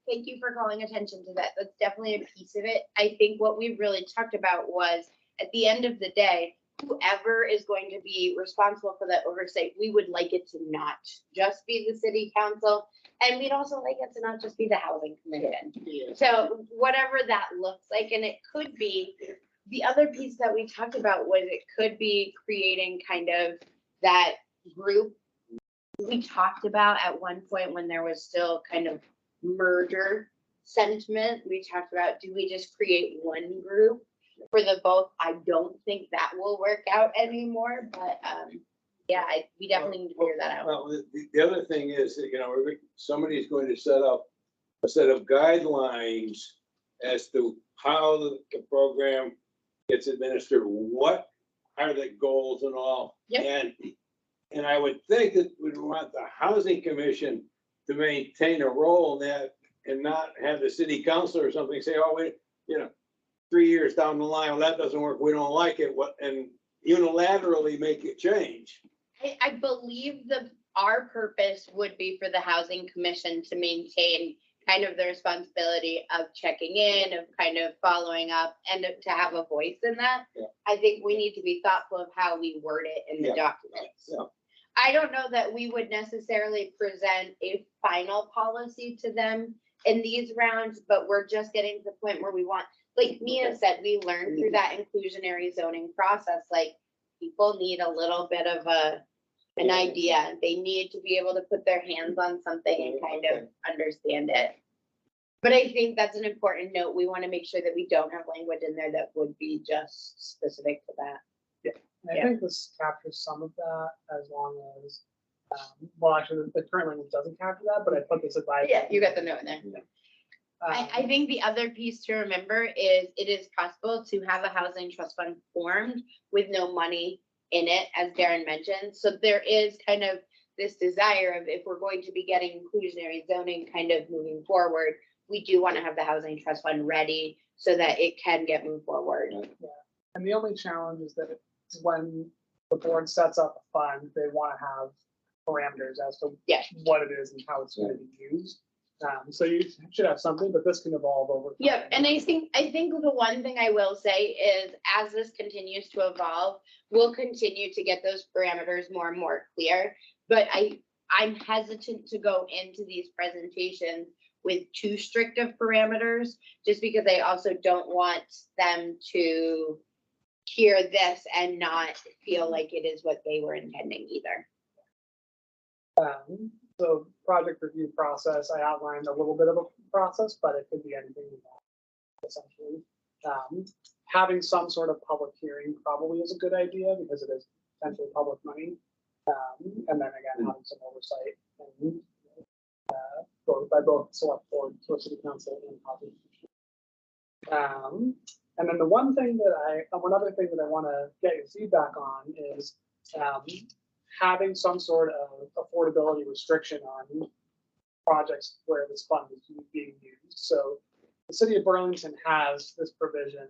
thank you for calling attention to that. That's definitely a piece of it. I think what we really talked about was at the end of the day, whoever is going to be responsible for that oversight, we would like it to not just be the city council. And we'd also like it to not just be the housing commission. Yeah. So whatever that looks like, and it could be, the other piece that we talked about was it could be creating kind of that group. We talked about at one point when there was still kind of merger sentiment, we talked about, do we just create one group for the both? I don't think that will work out anymore, but we definitely need to figure that out. Well, the other thing is that, somebody's going to set up a set of guidelines as to how the program gets administered, what are the goals and all. Yep. And I would think that we'd want the housing commission to maintain a role in that and not have the city council or something say, oh, wait, 3 years down the line, well, that doesn't work, we don't like it, and unilaterally make a change. I believe our purpose would be for the housing commission to maintain kind of the responsibility of checking in, of kind of following up, and to have a voice in that. Yeah. I think we need to be thoughtful of how we word it in the Yeah. documents. Yeah. I don't know that we would necessarily present a final policy to them in these rounds, but we're just getting to the point where we want, like Mia said, we learned through that inclusionary zoning process, like people need a little bit of an idea. They need to be able to put their hands on something and kind of understand it. But I think that's an important note. We want to make sure that we don't have language in there that would be just specific to that. I Yeah. think this captures some of that as long as, well, actually, the current language doesn't capture that, but I put this advice. Yeah, you got the note in there. I think the other piece to remember is it is possible to have a housing trust fund formed with no money in it, as Darren mentioned. So there is kind of this desire of, if we're going to be getting inclusionary zoning kind of moving forward, we do want to have the housing trust fund ready so that it can get moved forward. And the only challenge is that it's when the board sets up a fund, they want to have parameters as to Yeah. what it is and how it's going to be used. So you should have something, but this can evolve over time. Yeah, and I think the one thing I will say is, as this continues to evolve, we'll continue to get those parameters more and more clear. But I'm hesitant to go into these presentations with too strict of parameters, just because I also don't want them to hear this and not feel like it is what they were intending either. So project review process, I outlined a little bit of a process, but it could be anything you want, essentially. Having some sort of public hearing probably is a good idea because it is potentially public money. And then again, having some oversight and, by both select board, so city council and housing. And then one other thing that I want to get your feedback on is having some sort of affordability restriction on projects where this fund is being used. So the city of Burlington has this provision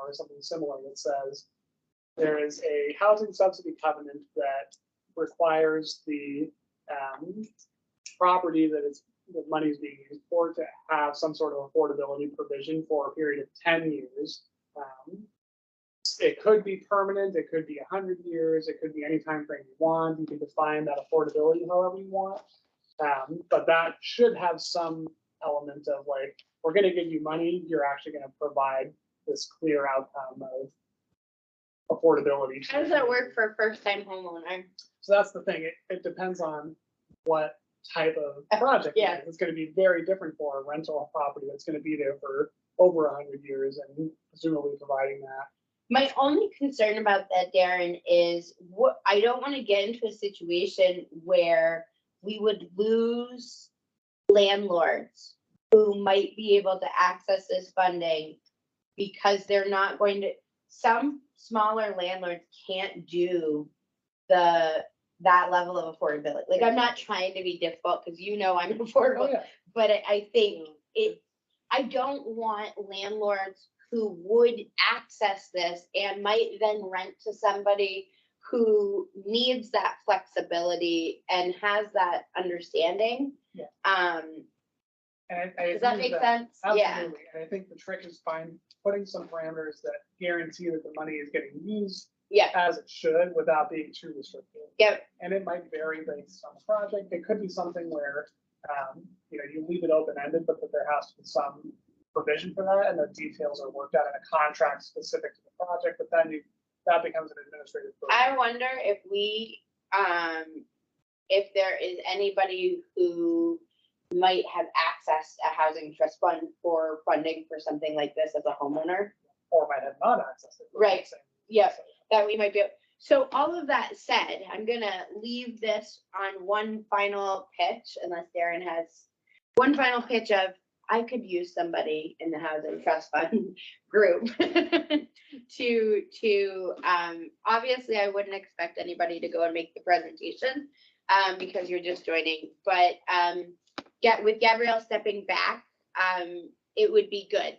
or something similar that says there is a housing subsidy covenant that requires the property that the money is being used for to have some sort of affordability provision for a period of 10 years. It could be permanent, it could be 100 years, it could be any time frame you want. You can define that affordability however you want. But that should have some element of like, we're going to give you money, you're actually going to provide this clear outcome of affordability. How does that work for a first-time homeowner? So that's the thing. It depends on what type of project. Yeah. It's going to be very different for a rental property that's going to be there for over 100 years and presumably providing that. My only concern about that, Darren, is I don't want to get into a situation where we would lose landlords who might be able to access this funding because they're not going to, some smaller landlords can't do that level of affordability. Like, I'm not trying to be difficult because I'm affordable, but I think I don't want landlords who would access this and might then rent to somebody who needs that flexibility and has that understanding. Yeah. Does that make sense? Absolutely. Yeah. And I think the trick is putting some parameters that guarantee that the money is getting used Yeah. as it should without being too restrictive. Yep. And it might vary based on the project. It could be something where you leave it open-ended, but that there has to be some provision for that, and the details are worked out in a contract specific to the project. But then that becomes an administrative burden. I wonder if if there is anybody who might have accessed a housing trust fund for funding for something like this as a homeowner. Or might have not accessed it. Right. Yep. That we might be. So all of that said, I'm gonna leave this on one final pitch, unless Darren has one final pitch of, I could use somebody in the housing trust fund group to obviously I wouldn't expect anybody to go and make the presentation because you're just joining, but with Gabrielle stepping back, it would be good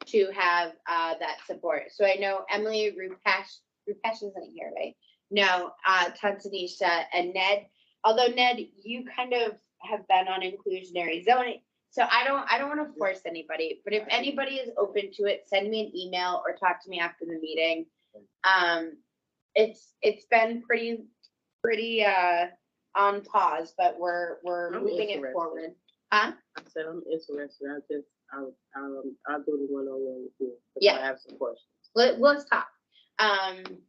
to have that support. So I know Emily Rupesh isn't here, right? No, Tantanisha and Ned. Although Ned, you kind of have been on inclusionary zoning. So I don't want to force anybody, but if anybody is open to it, send me an email or talk to me after the meeting. It's been pretty on pause, but we're I'm moving it interested. forward. Huh? I said I'm interested. I'll do the one-on-one with you. 'Cause Yeah. I have some questions. Let's talk. And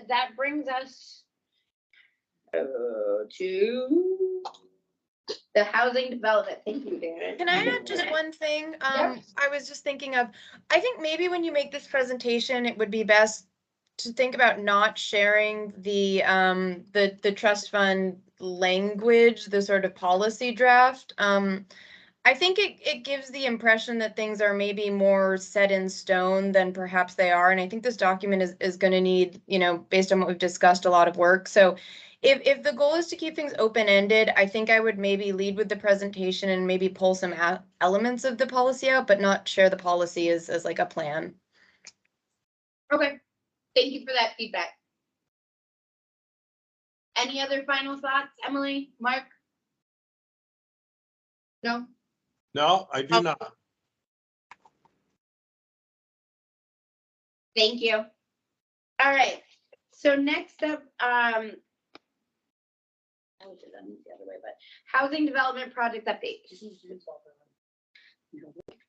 that brings us to the housing development. Thank you, Darren. Can I add just one thing? Yep. I was just thinking of, I think maybe when you make this presentation, it would be best to think about not sharing the trust fund language, the sort of policy draft. I think it gives the impression that things are maybe more set in stone than perhaps they are. And I think this document is going to need, based on what we've discussed, a lot of work. So if the goal is to keep things open-ended, I think I would maybe lead with the presentation and maybe pull some elements of the policy out, but not share the policy as like a plan. Okay, thank you for that feedback. Any other final thoughts, Emily, Mark? No? No, I do not. Thank you. All right, so next up, I wish it done the other way, but housing development project update.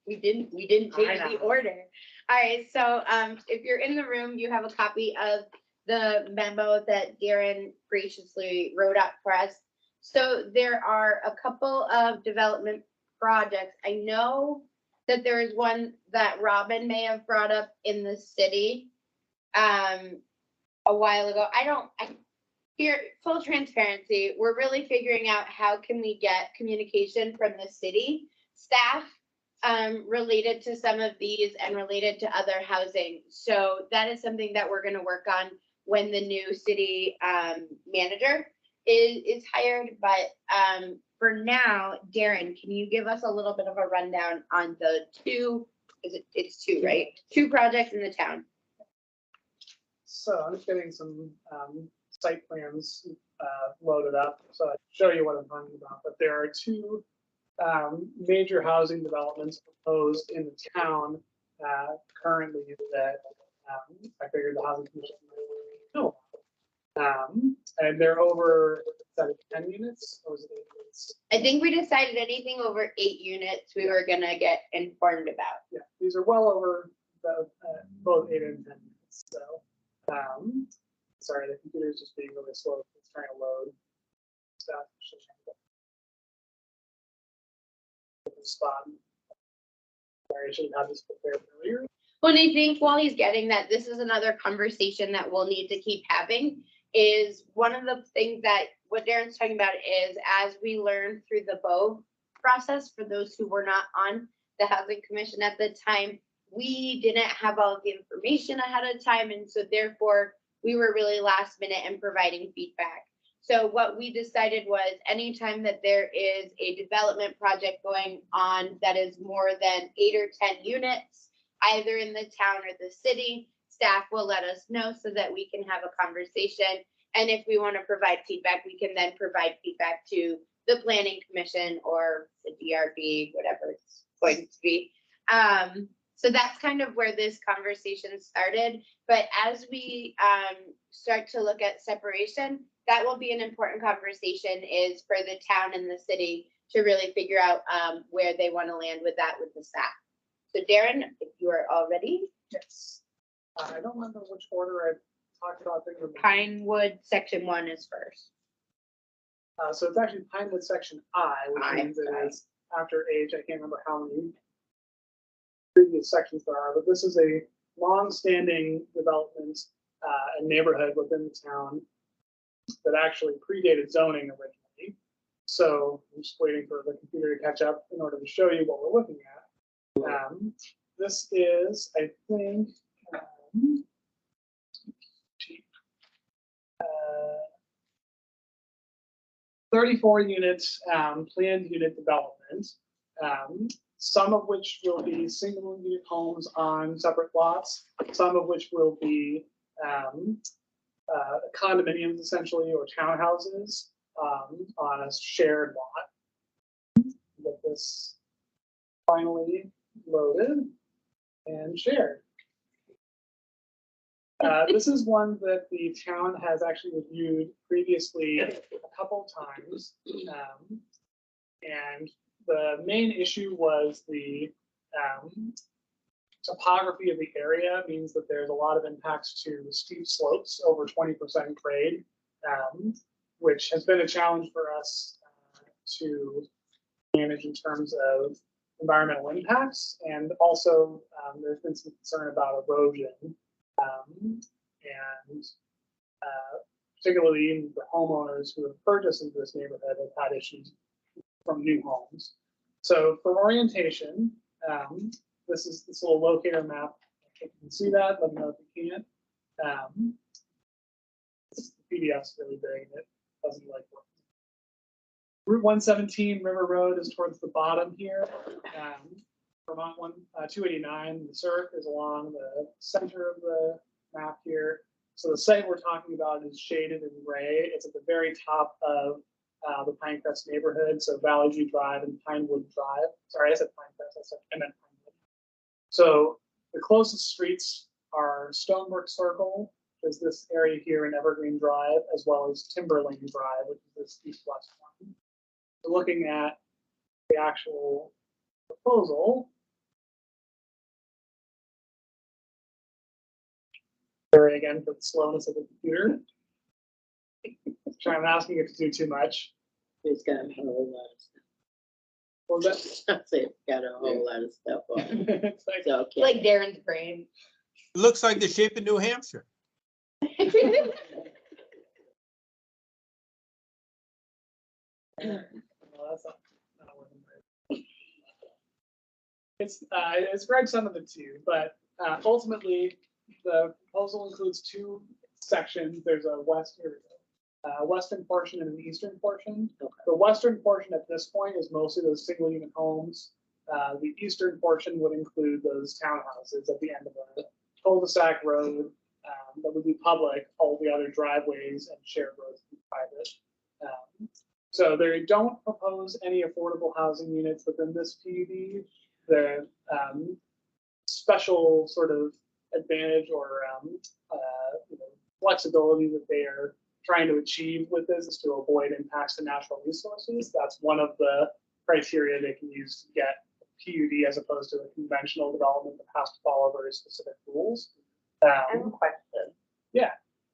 We didn't change the order. All right, so if you're in the room, you have a copy of the memo that Darren graciously wrote up for us. So there are a couple of development projects. I know that there is one that Robin may have brought up in the city a while ago. Here, full transparency, we're really figuring out how can we get communication from the city staff related to some of these and related to other housing. So that is something that we're going to work on when the new city manager is hired. But for now, Darren, can you give us a little bit of a rundown on the it's two, right? Two projects in the town. So I'm just getting some site plans loaded up, so I can show you what I'm talking about. But there are two major housing developments proposed in the town currently that I figured the housing commission might know. And they're over 10 units, or was it 8 units? I think we decided anything over 8 units we were gonna get informed about. Yeah, these are well over the both 8 and 10 units. So, sorry, the computer's just being really slow. It's trying to load stuff. Spot. Sorry, I should have had this prepared earlier. Well, and I think while he's getting that, this is another conversation that we'll need to keep having. Is one of the things that what Darren's talking about is as we learn through the BOE process, for those who were not on the housing commission at the time, we didn't have all of the information ahead of time, and so therefore we were really last minute in providing feedback. So what we decided was anytime that there is a development project going on that is more than 8 or 10 units, either in the town or the city, staff will let us know so that we can have a conversation. And if we want to provide feedback, we can then provide feedback to the planning commission or the DRB, whatever it's going to be. So that's kind of where this conversation started. But as we start to look at separation, that will be an important conversation is for the town and the city to really figure out where they want to land with that with the staff. So Darren, if you are all ready. Yes. I don't remember which order I talked about things. Pinewood section 1 is first. So it's actually Pinewood section I, which I, means it right. is after H. I can't remember how many previous sections there are, but this is a long-standing development and neighborhood within the town that actually predated zoning originally. So I'm just waiting for the computer to catch up in order to show you what we're looking at. This is, I think, 34 units planned unit development. some of which will be single unit homes on separate lots, some of which will be condominiums essentially, or townhouses on a shared lot. Get this finally loaded and shared. This is one that the town has actually reviewed previously a couple times. And the main issue was the topography of the area means that there's a lot of impacts to steep slopes over 20% grade, which has been a challenge for us to manage in terms of environmental impacts. And also there's been some concern about erosion. Particularly the homeowners who have purchased into this neighborhood have had issues from new homes. So for orientation, this is this little locator map. If you can see that, let me know if you can't. This PDF's really big and it doesn't like working. Route 117 River Road is towards the bottom here. Vermont 289, the circ is along the center of the map here. So the site we're talking about is shaded in gray. It's at the very top of the Pinecrest neighborhood, so Valley View Drive and Pinewood Drive. Sorry, I said Pinecrest, I meant Pinewood. So the closest streets are Stonebrook Circle, which is this area here in Evergreen Drive, as well as Timberlane Drive, which is this east-west one. So looking at the actual proposal, sorry again for the slowness of the computer. I'm asking it to do too much. It's got a whole lot of stuff. What was I said it's got a whole lot of stuff on it. that? It's like, So, okay. Like Darren's brain. It looks like the shape of New Hampshire. well, that's not working right. It's Greg some of it too, but ultimately the proposal includes two sections. There's a western portion and an eastern portion. Okay. The western portion at this point is mostly those single unit homes. The eastern portion would include those townhouses at the end of a cul-de-sac road that would be public. All the other driveways and shared roads would be private. So they don't propose any affordable housing units within this PUD. The special sort of advantage or flexibility that they are trying to achieve with this is to avoid impacts to natural resources. That's one of the criteria they can use to get a PUD as opposed to a conventional development that has to follow very specific rules. I have a question. Yeah.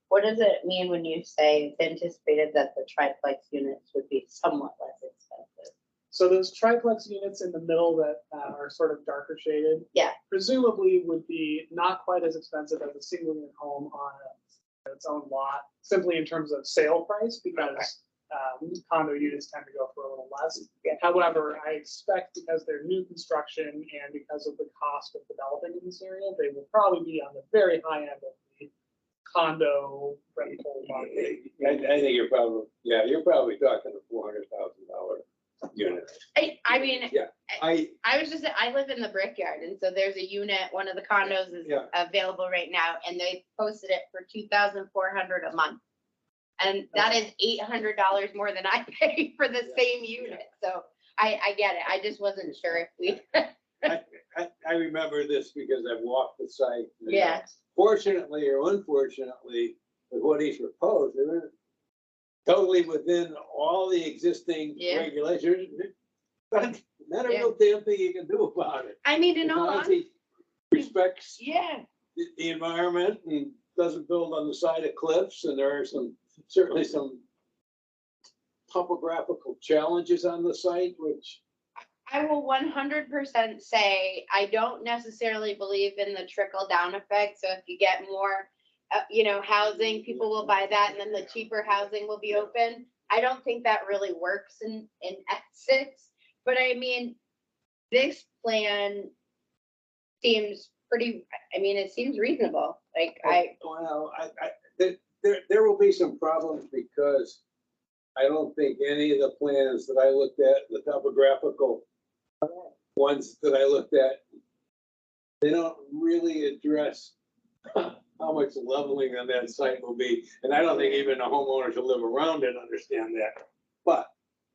What does it mean when you say it's anticipated that the triplex units would be somewhat less expensive? So those triplex units in the middle that are sort of darker shaded, Yeah. presumably would be not quite as expensive as a single unit home on its own lot, simply in terms of sale price, because condo units tend to go for a little less. Yeah. However, I expect because they're new construction and because of the cost of developing in this area, they will probably be on the very high end of the condo rental market. I think you're probably talking a $400,000 unit. I mean, Yeah. I was just, I live in the Brickyard, and so there's a unit, one of the condos is Yeah. available right now, and they posted it for $2,400 a month. And that is $800 more than I pay for the same unit, so I get it, I just wasn't sure if we. I remember this because I've walked the site. Yeah. Fortunately or unfortunately, with what he's proposed, they're totally within all the existing Yeah. regulations. Not a Yeah. real damn thing you can do about it. I mean, in As all long as honesty, he respects yeah, the environment and doesn't build on the side of cliffs, and there are certainly some topographical challenges on the site, which I will 100% say, I don't necessarily believe in the trickle down effect, so if you get more, housing, people will buy that, and then the cheaper housing will be open. I don't think that really works in Essex, but I mean, this plan seems pretty, it seems reasonable, like there will be some problems because I don't think any of the plans that I looked at, the topographical ones that I looked at, they don't really address how much leveling on that site will be. And I don't think even the homeowners who live around it understand that. But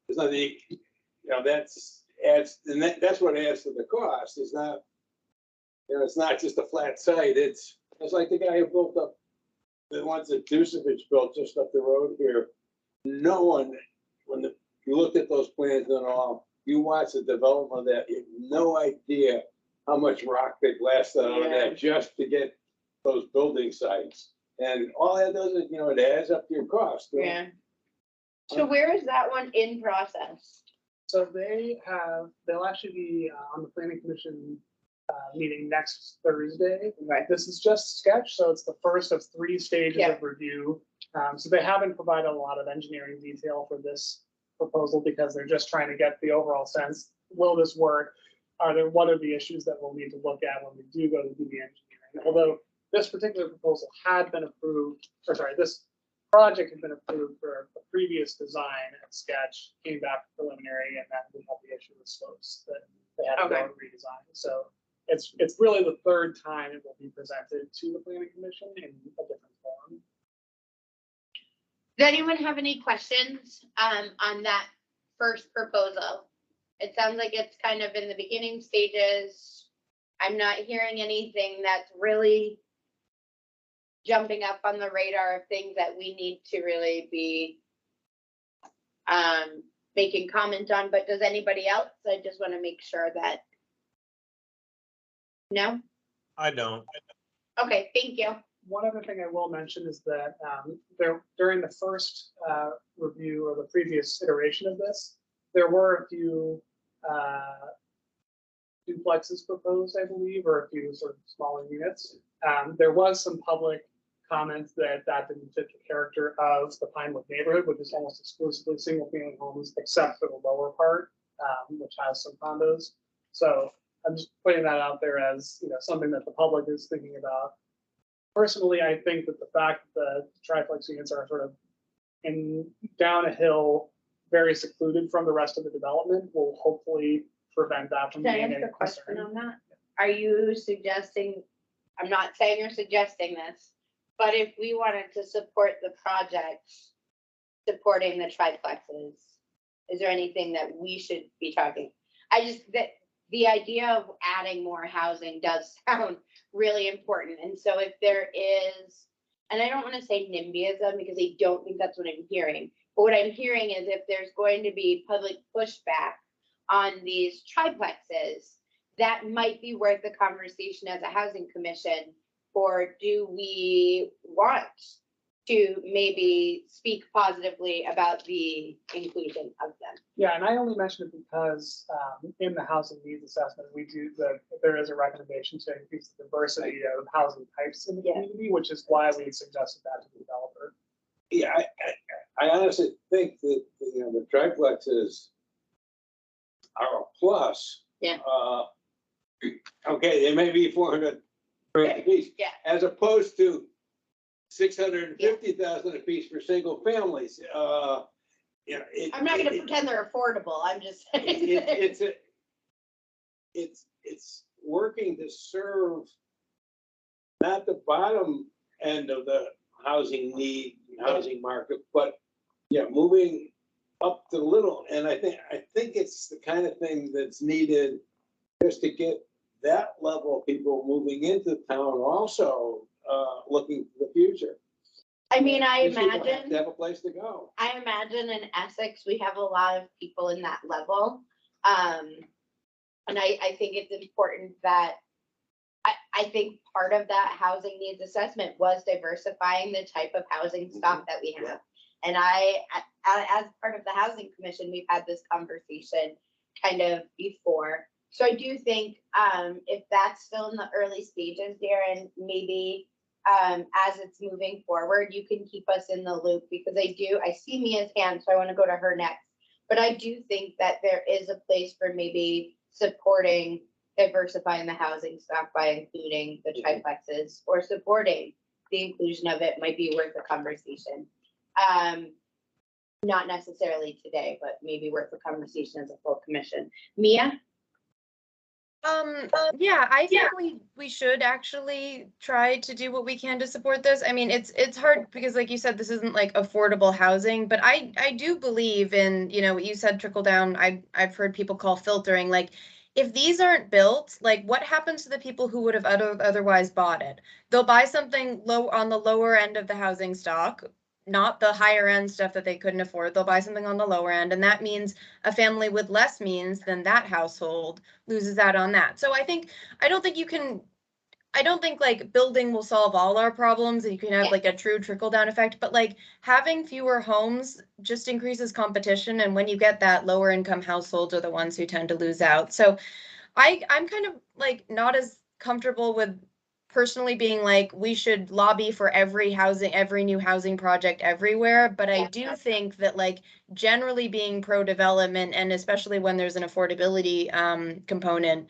there's nothing, you know, that's adds, and that's what adds to the cost. It's not, you know, it's not just a flat site. It's like the guy who built up the ones that Dusevich built just up the road here. No one, you looked at those plans and all, you watch the development of that, you have no idea how much rock they blasted out of that just to get those building sites. And all that does is, you know, it adds up to your cost. Right? Yeah. So where is that one in process? So they'll actually be on the planning commission meeting next Thursday. Right. This is just sketch, so it's the first of 3 stages Yeah. of review. So they haven't provided a lot of engineering detail for this proposal because they're just trying to get the overall sense. Will this work? What are the issues that we'll need to look at when we do go to do the engineering? Although this particular proposal had been approved, or sorry, this project had been approved for a previous design and sketch, came back preliminary, and then we had the issue with slopes that they had to go and redesign. So it's really the 3rd time it will be presented to the planning commission in a different form. Does anyone have any questions on that first proposal? It sounds like it's kind of in the beginning stages. I'm not hearing anything that's really jumping up on the radar of things that we need to really be making comment on, but does anybody else? I just want to make sure that. No? I don't. Okay, thank you. One other thing I will mention is that during the first review or the previous iteration of this, there were a few duplexes proposed, I believe, or a few sort of smaller units. There was some public comments that didn't fit the character of the Pinewood neighborhood, which is almost exclusively single-family homes, except for the lower part, which has some condos. So I'm just putting that out there as, you know, something that the public is thinking about. Personally, I think that the fact that the triplex units are sort of down a hill, very secluded from the rest of the development, will hopefully prevent that from Can I being ask a a question concern. on that? Are you suggesting, I'm not saying you're suggesting this, but if we wanted to support the project, supporting the triplexes, is there anything that we should be talking? That the idea of adding more housing does sound really important. And so if there is, and I don't want to say NIMBYism because I don't think that's what I'm hearing, but what I'm hearing is if there's going to be public pushback on these triplexes, that might be worth the conversation as a housing commission. Or do we want to maybe speak positively about the inclusion of them? Yeah, and I only mention it because in the housing needs assessment, there is a recommendation to increase the diversity of housing types in the community, which is why we suggested that to the developer. Yeah, I honestly think that, you know, the triplexes are a plus. Yeah. Okay, they may be 400 a piece. Yeah. As opposed to 650,000 a piece for single families. You know, I'm not going to pretend they're affordable. I'm just saying. It's working to serve not the bottom end of the housing need, housing market, but yeah, moving up to little. And I think it's the kind of thing that's needed just to get that level of people moving into town also looking to the future. I mean, I These people have imagine. to have a place to go. I imagine in Essex, we have a lot of people in that level. And I think it's important that, I think part of that housing needs assessment was diversifying the type of housing stock that we have. And as part of the housing commission, we've had this conversation kind of before. So I do think if that's still in the early stages, Darren, maybe as it's moving forward, you can keep us in the loop because I see Mia's hand, so I want to go to her next. But I do think that there is a place for maybe supporting diversifying the housing stock by including the triplexes or supporting the inclusion of it might be worth a conversation. Not necessarily today, but maybe worth a conversation as a full commission. Mia? Yeah, I think we should actually try to do what we can to support this. I mean, it's hard because like you said, this isn't like affordable housing, but I do believe in, you know, what you said, trickle down. I've heard people call filtering. Like, if these aren't built, like what happens to the people who would have otherwise bought it? They'll buy something low on the lower end of the housing stock, not the higher end stuff that they couldn't afford. They'll buy something on the lower end, and that means a family with less means than that household loses out on that. So I don't think you can, I don't think like building will solve all our problems and you can have Yeah. like a true trickle down effect, but like having fewer homes just increases competition. And when you get that, lower income households are the ones who tend to lose out. So I'm kind of like not as comfortable with personally being like we should lobby for every new housing project everywhere, but I do think that like generally being pro development, and especially when there's an affordability component,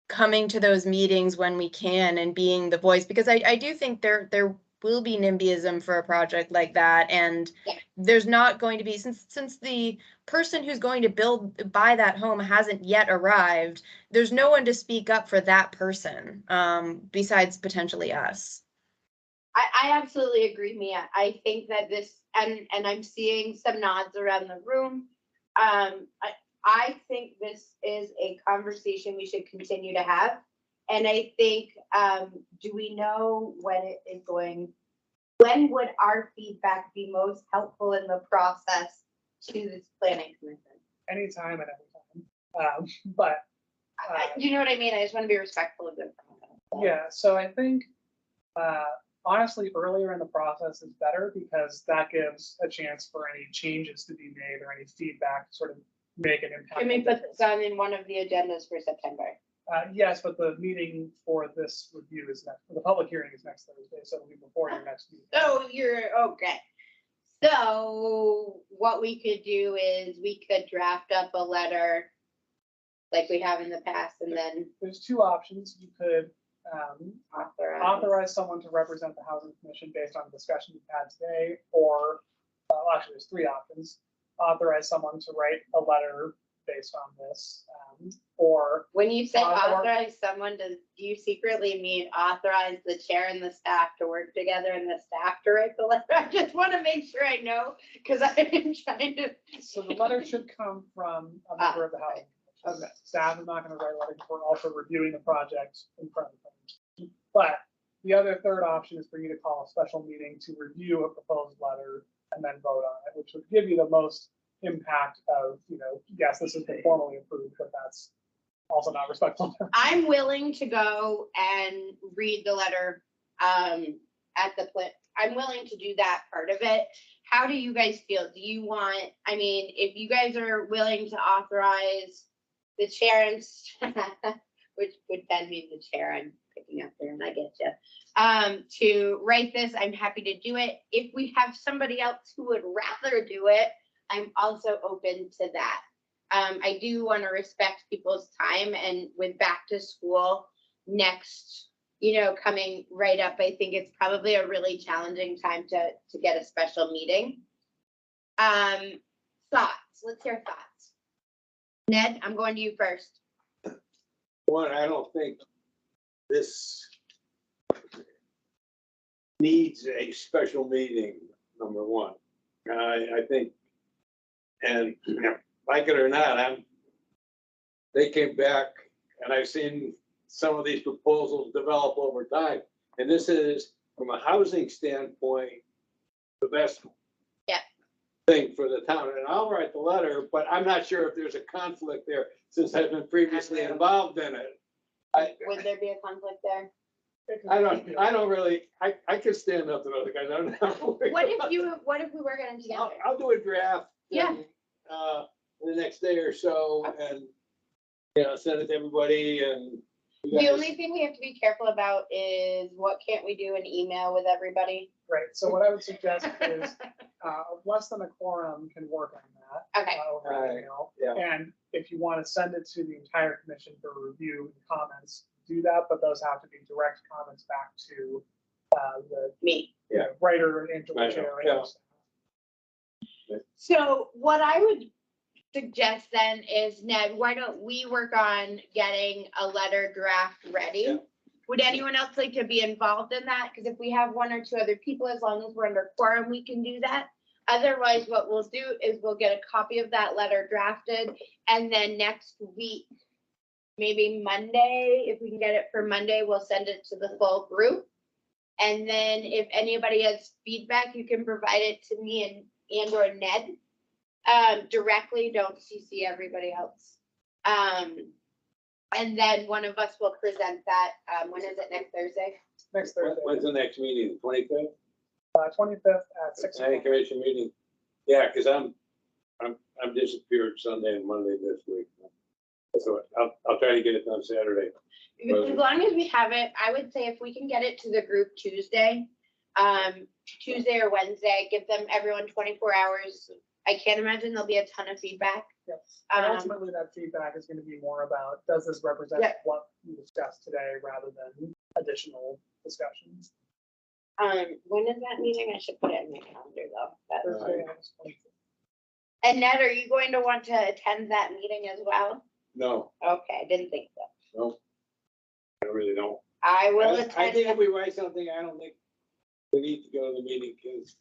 coming to those meetings when we can and being the voice, because I do think there will be NIMBYism for a project like that, and Yeah. there's not going to be, since the person who's going to buy that home hasn't yet arrived, there's no one to speak up for that person besides potentially us. I absolutely agree, Mia. I think that this, and I'm seeing some nods around the room. I think this is a conversation we should continue to have. And I think, do we know when it is going, when would our feedback be most helpful in the process to this planning commission? Anytime and every time. But You know what I mean? I just want to be respectful of the process. yeah, so I think honestly, earlier in the process is better because that gives a chance for any changes to be made or any feedback to sort of make an impact. Can we put this on in one of the agendas for September? Yes, but the meeting for this review is the public hearing is next Thursday, so it'll be before your next meeting. So you're okay. So what we could do is we could draft up a letter like we have in the past, and then There's two options. You could authorize someone to represent the Housing Commission based on the discussion we've had today, or actually there's three options. Authorize someone to write a letter based on this, or when you say or- authorize someone, do you secretly mean authorize the chair and the staff to work together and the staff to write the letter? I just want to make sure I know, because I've been trying to. so the letter should come from a member of the Housing Commission. Okay. Staff is not going to write a letter. We're also reviewing the project in front of them. But the other third option is for you to call a special meeting to review a proposed letter and then vote on it, which would give you the most impact of, yes, this has been formally approved, but that's also not respectful. I'm willing to go and read the letter at the plant. I'm willing to do that part of it. How do you guys feel? Do you want, I mean, if you guys are willing to authorize the chair and which would then be the chair I'm picking up there, and I get you, to write this, I'm happy to do it. If we have somebody else who would rather do it, I'm also open to that. I do want to respect people's time, and with back to school next, coming right up, I think it's probably a really challenging time to get a special meeting. Thoughts, let's hear thoughts. Ned, I'm going to you first. One, I don't think this needs a special meeting, number one. I think, and like it or not, they came back, and I've seen some of these proposals develop over time. And this is, from a housing standpoint, the best thing for the town. And I'll write the letter, but I'm not sure if there's a conflict there since I've been previously involved in it. Would there be a conflict there? I don't really, I could stand up to those guys. I don't know. What if we work on it together? I'll do a draft. Yeah. The next day or so, and send it to everybody. And The only thing we have to be careful about is what can't we do an email with everybody? Right. So what I would suggest is less than a quorum can work on that. Okay. Over email. Yeah. And if you want to send it to the entire commission for review and comments, do that, but those have to be direct comments back to Me. the writer and Right. chair. Yeah. So what I would suggest then is, Ned, why don't we work on getting a letter draft ready? Yeah. Would anyone else like to be involved in that? Because if we have one or two other people, as long as we're under quorum, we can do that. Otherwise, what we'll do is we'll get a copy of that letter drafted, and then next week, maybe Monday, if we can get it for Monday, we'll send it to the full group. And then if anybody has feedback, you can provide it to me and or Ned directly. Don't CC everybody else. And then one of us will present that. When is it? Next Thursday? Next Thursday, When's the next meeting, 25th? 25th at 6 Planning o'clock. commission meeting? Yeah, because I'm disappeared Sunday and Monday this week. So I'll try to get it done Saturday. As long as we have it, I would say if we can get it to the group Tuesday or Wednesday, give everyone 24 hours. I can't imagine there'll be a ton of feedback. Yes. And ultimately, that feedback is going to be more about, does this represent Yeah. what we discussed today rather than additional discussions? When is that meeting? I should put it in my calendar though. Thursday, August 25th. And Ned, are you going to want to attend that meeting as well? No, Okay, I didn't think so. no. I really don't. I will I attend. think if we write something, I don't think we need to go to the meeting because,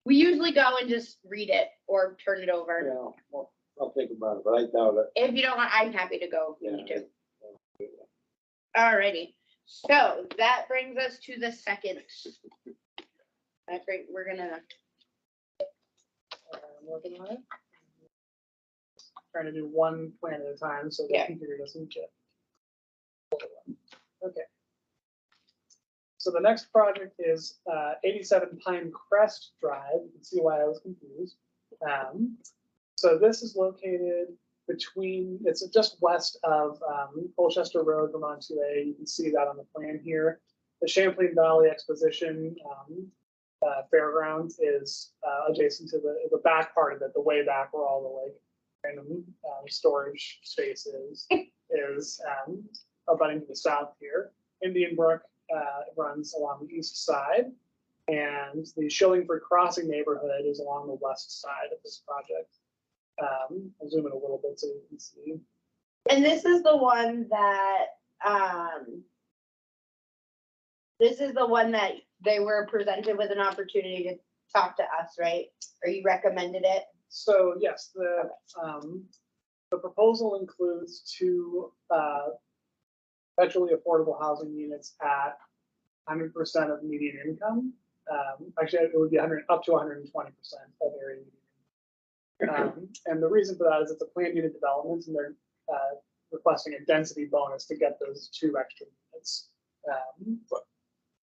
We usually go and just read it or turn it over. you know, well, I'll think about it, but I doubt it. If you don't want, I'm happy to go if you need Yeah. to. Alrighty, so that brings us to the second. That's right, we're gonna, Working on it. Trying to do one plan at a time so the Yeah. computer doesn't get. Okay. So the next project is 87 Pine Crest Drive. You can see why I was confused. So this is located between, it's just west of Colchester Road, Vermont 2A. You can see that on the plan here. The Champlain Valley Exposition Fairgrounds is adjacent to the back part of it, the way back where all the like random storage space is abutting to the south here. Indian Brook runs along the east side, and the Shillingford Crossing neighborhood is along the west side of this project. I'll zoom in a little bit so you can see. and this is the one that, this is the one that they were presented with an opportunity to talk to us, right? Or you recommended it? So yes, the proposal includes two perpetually affordable housing units at 100% of median income. Actually, it would be 100 up to 120% of area median. And the reason for that is it's a planned unit development, and they're requesting a density bonus to get those two extra units.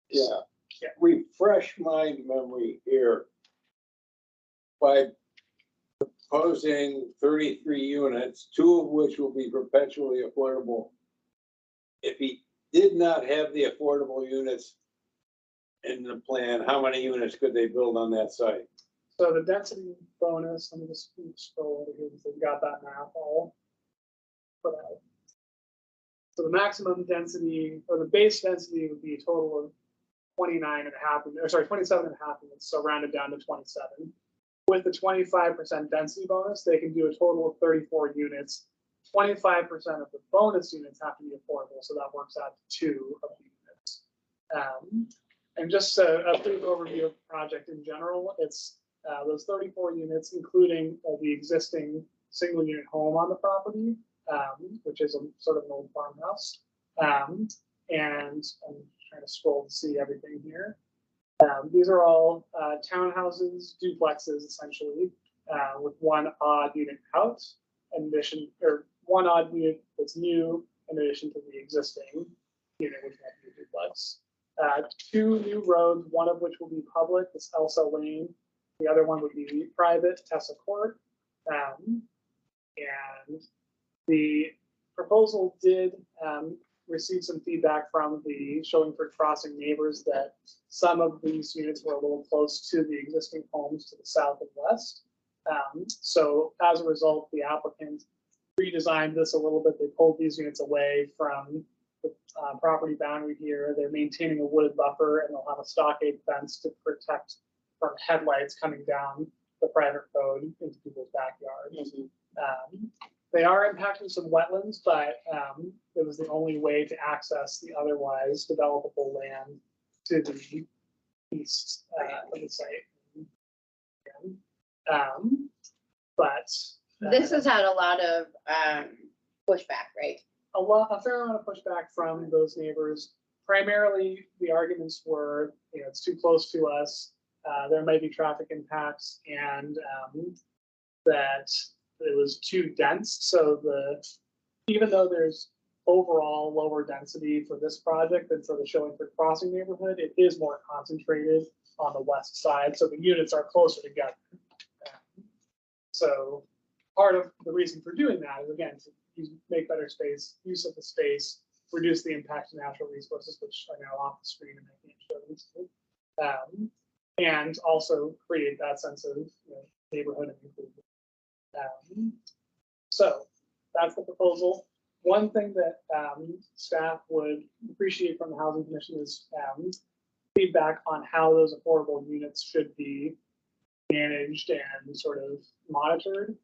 Yeah. Yeah. Refresh my memory here. By proposing 33 units, 2 of which will be perpetually affordable. If he did not have the affordable units in the plan, how many units could they build on that site? So the density bonus, let me just scroll over here because they've got that map all put out. So the maximum density, or the base density, would be a total of 27 and a half units, so rounded down to 27. With the 25% density bonus, they can do a total of 34 units. 25% of the bonus units have to be affordable, so that works out to 2 of the units. And just a brief overview of the project in general, it's those 34 units, including the existing single unit home on the property, which is a sort of an old farmhouse. And I'm trying to scroll to see everything here. These are all townhouses, duplexes, essentially, with one odd unit out, in addition, or one odd unit that's new, in addition to the existing unit, which might be a duplex. 2 new roads, one of which will be public, this Elsa Lane. The other one would be private, Tessa Court. And the proposal did receive some feedback from the Shillingford Crossing neighbors that some of these units were a little close to the existing homes to the south and west. So as a result, the applicant redesigned this a little bit. They pulled these units away from the property boundary here. They're maintaining a wooded buffer, and they'll have a stockade fence to protect from headlights coming down the private road into people's backyards. They are impacting some wetlands, but it was the only way to access the otherwise developable land to the east of the site. But This has had a lot of pushback, right? a fair amount of pushback from those neighbors. Primarily, the arguments were, it's too close to us. There might be traffic impacts, and that it was too dense. So even though there's overall lower density for this project than for the Shillingford Crossing neighborhood, it is more concentrated on the west side. So the units are closer together. So part of the reason for doing that is, again, to make better use of the space, reduce the impact to natural resources, which are now off the screen and I can't show these, and also create that sense of neighborhood and improvement. So that's the proposal. One thing that staff would appreciate from the Housing Commission is feedback on how those affordable units should be managed and sort of monitored,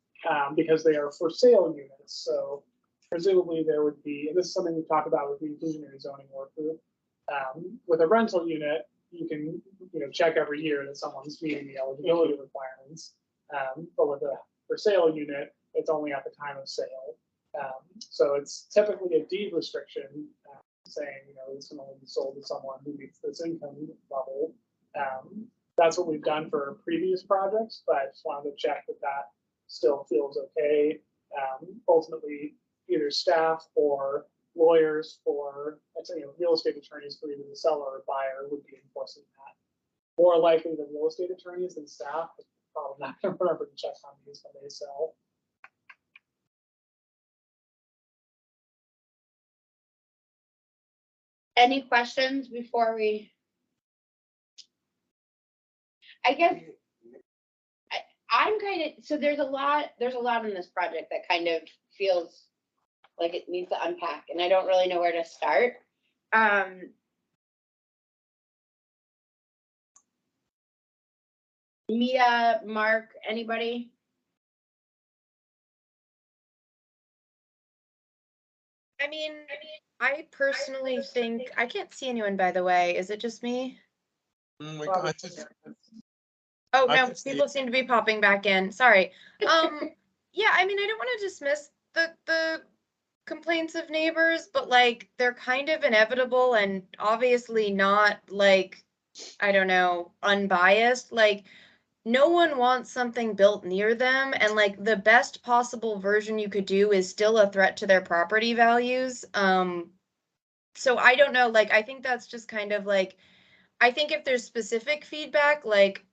because they are for sale units. So presumably there would be, and this is something we talked about with the inclusionary zoning work group, with a rental unit, you can check every year that someone's meeting the eligibility requirements. But with a for sale unit, it's only at the time of sale. So it's typically a deed restriction saying, this can only be sold to someone who meets this income level. That's what we've done for previous projects, but I just wanted to check that that still feels okay. Ultimately, either staff or lawyers for, real estate attorneys for either the seller or buyer would be enforcing that. More likely the real estate attorneys than staff, but probably not going to remember to check on these when they sell. Any questions before we? I guess I'm kind of, so there's a lot in this project that kind of feels like it needs to unpack, and I don't really know where to start. Mia, Mark, anybody? I mean, I personally think, I can't see anyone, by the way. Is it just me? I just- Oh, I no, can see people seem to be popping back in. Sorry. Yeah, I mean, I don't want to dismiss the complaints of neighbors, but like they're kind of inevitable and obviously not like, I don't know, unbiased. Like no one wants something built near them, and like the best possible version you could do is still a threat to their property values. So I don't know, like I think that's just kind of like, I think if there's specific feedback, like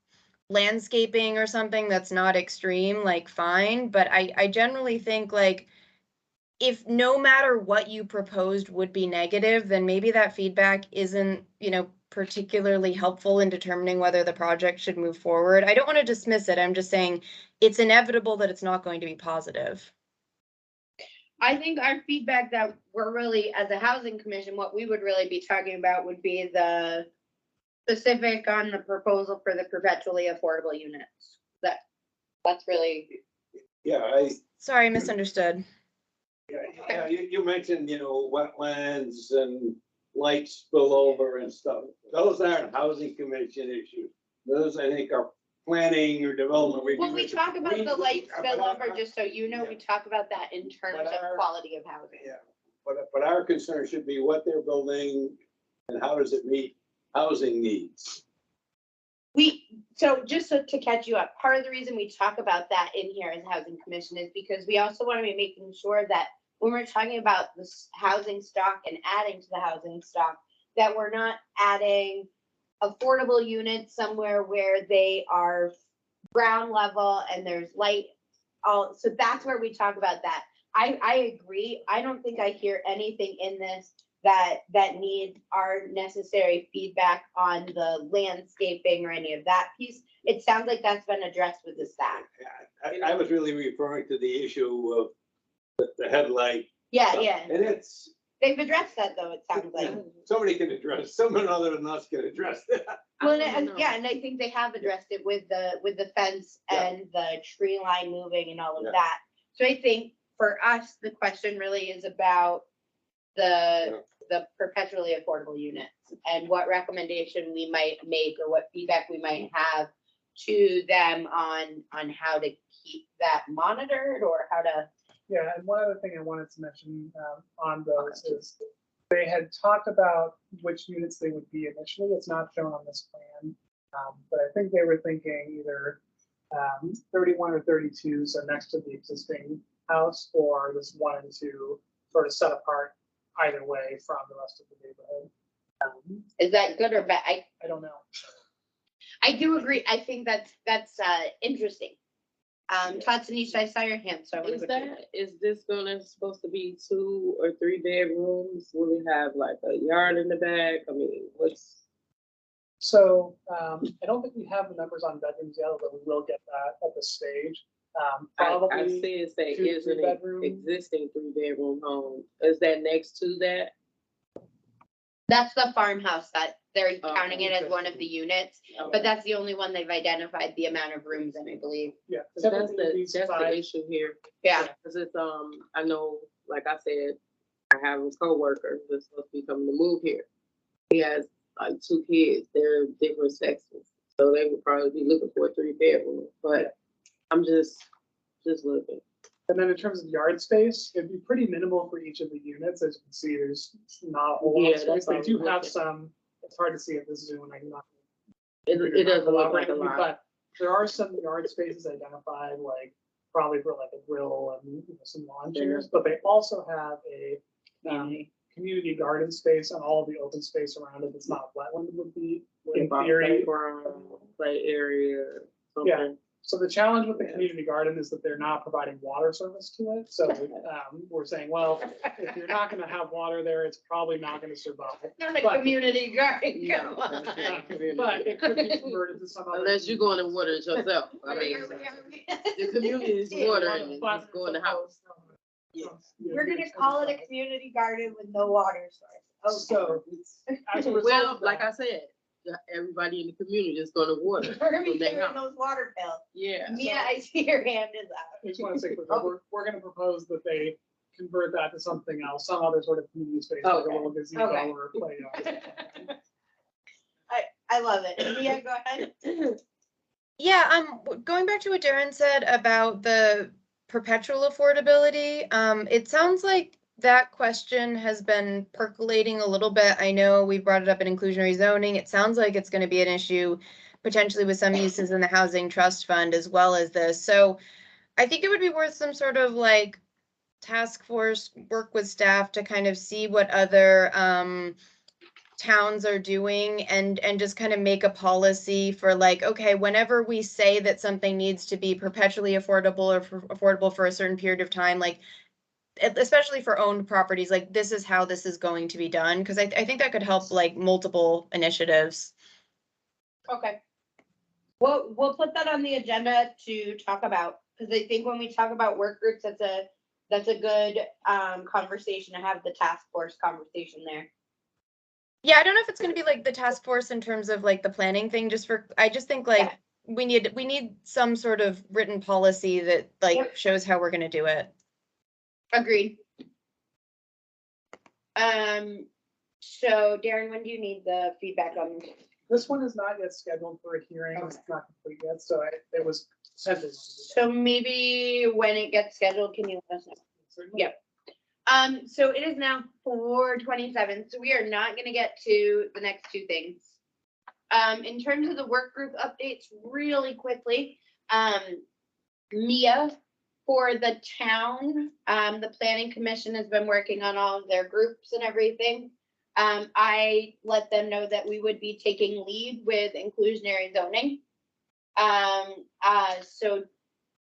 landscaping or something that's not extreme, like fine, but I generally think like if no matter what you proposed would be negative, then maybe that feedback isn't, particularly helpful in determining whether the project should move forward. I don't want to dismiss it. I'm just saying it's inevitable that it's not going to be positive. I think our feedback that we're really, as a housing commission, what we would really be talking about would be the specific on the proposal for the perpetually affordable units. That's really. Yeah, Sorry, misunderstood. yeah, you mentioned, wetlands and light spillover and stuff. Those aren't housing commission issues. Those, I think, are planning or development. Well, we talk about the light spillover, just so you know, we talk about that in terms of quality of housing. Yeah, but our concern should be what they're building and how does it meet housing needs. So just to catch you up, part of the reason we talk about that in here as housing commission is because we also want to be making sure that when we're talking about this housing stock and adding to the housing stock, that we're not adding affordable units somewhere where they are ground level and there's light. So that's where we talk about that. I agree. I don't think I hear anything in this that needs our necessary feedback on the landscaping or any of that piece. It sounds like that's been addressed with the staff. I was really referring to the issue of the headlight. Yeah. And They've addressed that though, it sounds like. somebody can address, someone other than us can address that. Well, and I think they have addressed it with the fence and the tree line moving and all of that. So I think for us, the question really is about the perpetually affordable units and what recommendation we might make or what feedback we might have to them on how to keep that monitored or how to. Yeah, and one other thing I wanted to mention on those is they had talked about which units they would be initially. It's not shown on this plan, but I think they were thinking either 31 or 32, so next to the existing house, or this 1 and 2 sort of set apart either way from the rest of the neighborhood. Is that good or bad? I don't know. I do agree. I think that's interesting. Tatsunisha, I saw your hand, so I want to go to you. Is this supposed to be 2 or 3 bedrooms? Will it have like a yard in the back? I mean, what's? So I don't think we have the numbers on bedrooms yet, but we will get that at the stage. Probably I see it say 2 to is 3 an bedroom. existing 3-bedroom home. Is that next to that? That's the farmhouse that they're Oh, counting it as one of the units, but that's the only one they've identified the amount of rooms in, I believe. Yeah, 'Cause that's typically the these that's the 5 issue here. Yeah. Cause it's I know, like I said, I have a coworker that's supposed to be coming to move here. He has like 2 kids. They're different sexes, so they would probably be looking for a 3-bedroom. But I'm just looking. And then in terms of yard space, it'd be pretty minimal for each of the units. As you can see, there's not a whole lot Yeah, of space. that's They what I do was have looking. some, it's hard to see if this is when I'm not. It doesn't look like a lot. But there are some yard spaces identified, like probably for like a grill and some lawn chairs, but they also have a community garden space and all the open space around it. It's not wetland would be in theory. Playground, play area, Yeah. something. So the challenge with the community garden is that they're not providing water service to it. So we're saying, well, if you're not gonna have water there, it's probably not gonna survive. Not a But- community garden, No, come on. that's not community. But it could be converted to some other. Unless you're going to water it yourself. I mean, the community is watering it, just go in the house. We're gonna call it a community garden with no water source. So as a result Well, of like that- I said, everybody in the community is going to water. We're gonna be from their carrying house. those water bills. Yeah. Mia, I see your hand is up. I just want to say quickly, we're gonna propose that they convert that to something else, some other sort of community space, like a Okay. little gazebo Okay. or a playground. I love it. Mia, go ahead. Yeah, going back to what Darren said about the perpetual affordability, it sounds like that question has been percolating a little bit. I know we brought it up in inclusionary zoning. It sounds like it's going to be an issue potentially with some uses in the housing trust fund as well as this. So I think it would be worth some sort of like task force work with staff to kind of see what other towns are doing and just kind of make a policy for like, okay, whenever we say that something needs to be perpetually affordable or affordable for a certain period of time, like especially for owned properties, like this is how this is going to be done, because I think that could help like multiple initiatives. Okay. We'll put that on the agenda to talk about, because I think when we talk about work groups, that's a good conversation to have, the task force conversation there. Yeah, I don't know if it's going to be like the task force in terms of like the planning thing, I just think like we need some sort of written policy that like Yep. shows how we're going to do it. Agreed. So Darren, when do you need the feedback on this? This one is not yet scheduled for a hearing, it's not complete yet, so it was pending. So maybe when it gets scheduled, can you let us know? Certainly. Yep. So it is now 4:27, so we are not gonna get to the next 2 things. In terms of the work group updates, really quickly, Mia, for the town, the planning commission has been working on all of their groups and everything. I let them know that we would be taking lead with inclusionary zoning. So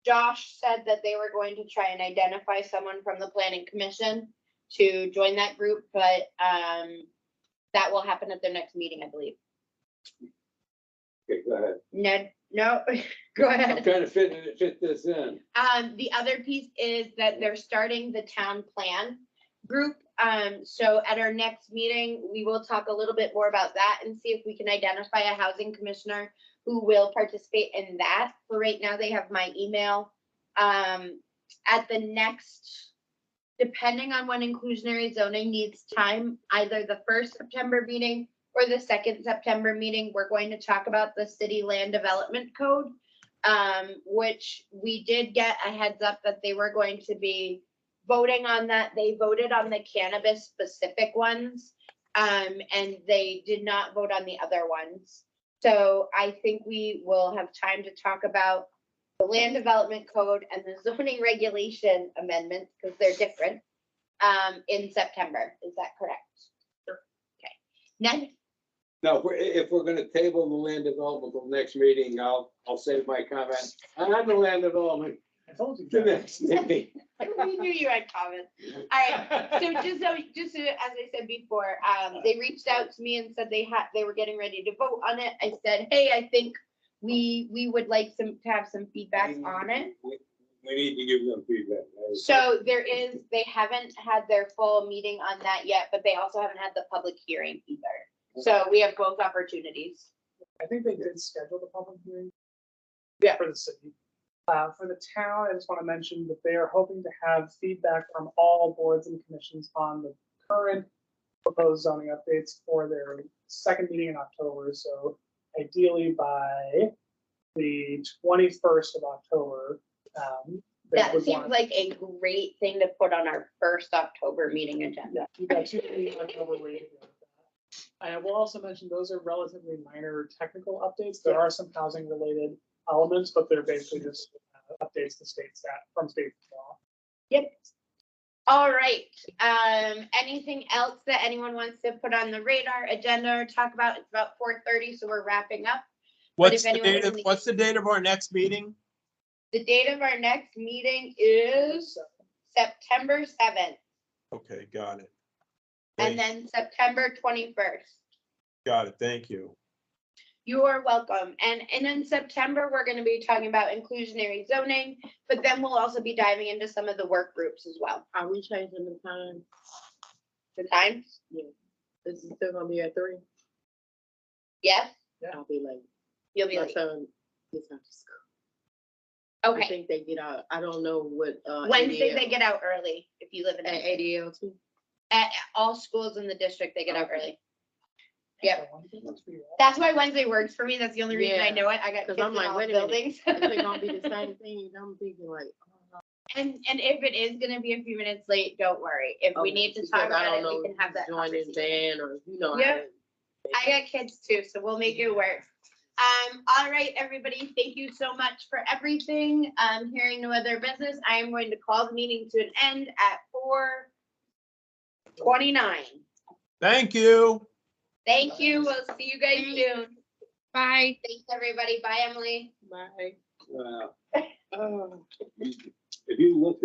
Josh said that they were going to try and identify someone from the planning commission to join that group, but that will happen at their next meeting, I believe. Okay, go ahead. Ned, no, go I'm ahead. trying to fit this in. The other piece is that they're starting the town plan group. So at our next meeting, we will talk a little bit more about that and see if we can identify a housing commissioner who will participate in that. For right now, they have my email. at the next, depending on when inclusionary zoning needs time, either the first September meeting or the second September meeting, we're going to talk about the city land development code. Which we did get a heads up that they were going to be voting on that. They voted on the cannabis specific ones. And they did not vote on the other ones. So I think we will have time to talk about the land development code and the zoning regulation amendments, because they're different, in September. Is that correct? Sure. Okay. Ned? Now, if we're gonna table the land development till next meeting, I'll save my comment on the land development I told you. to next meeting. We knew you had comments. All right, so just as I said before, they reached out to me and said they were getting ready to vote on it. I said, hey, I think we would like to have some feedback on it. We need to give them feedback. So they haven't had their full meeting on that yet, but they also haven't had the public hearing either. So we have both opportunities. I think they did schedule the public hearing. Yeah. For the city. For the town, I just want to mention that they are hoping to have feedback from all boards and commissions on the current proposed zoning updates for their second meeting in October. So ideally by the 21st of October. they That would seems want- like a great thing to put on our first October meeting agenda. Yeah, you got 2 meetings in October ready to go with that. I will also mention those are relatively minor technical updates. There are some housing related elements, but they're basically just updates to state stat from state law. Yep. All right. Anything else that anyone wants to put on the radar agenda or talk about? It's about 4:30, so we're wrapping up. What's if the anyone date has of, any- what's the date of our next meeting? The date of our next meeting is September 7th, Okay, got it. and Thank- then September 21st. Got it, thank you. You are welcome. And in September, we're going to be talking about inclusionary zoning, but then we'll also be diving into some of the work groups as well. Are we changing the time? The times? This is still gonna be at 3? Yes, I'll be late. you'll be My late. son gets out of school. I Okay. think they get out, I don't know what, Wednesday, they ADL get out early if you live in At ADL too. at all schools in the district, they get out early. Yep. So, I think that's pretty well. That's why Wednesday works for me. That's the only reason I Yeah. know it. I got 'Cause kids I'm in like, all wait a minute. buildings. Is it gonna be the same thing? I'm thinking like, oh, And if it is gonna be a few minutes late, don't worry. If we okay, need to because talk I about don't it, know we can have that join in conversation. band or, you know. Yep. I got kids too, so we'll make it work. All right, everybody, thank you so much for everything. Hearing no other business, I am going to call the meeting to an end at 4:29. Thank you. Thank you. We'll see you guys soon. Bye. Thanks, everybody. Bye, Emily. Bye. Uh, Oh. If you look at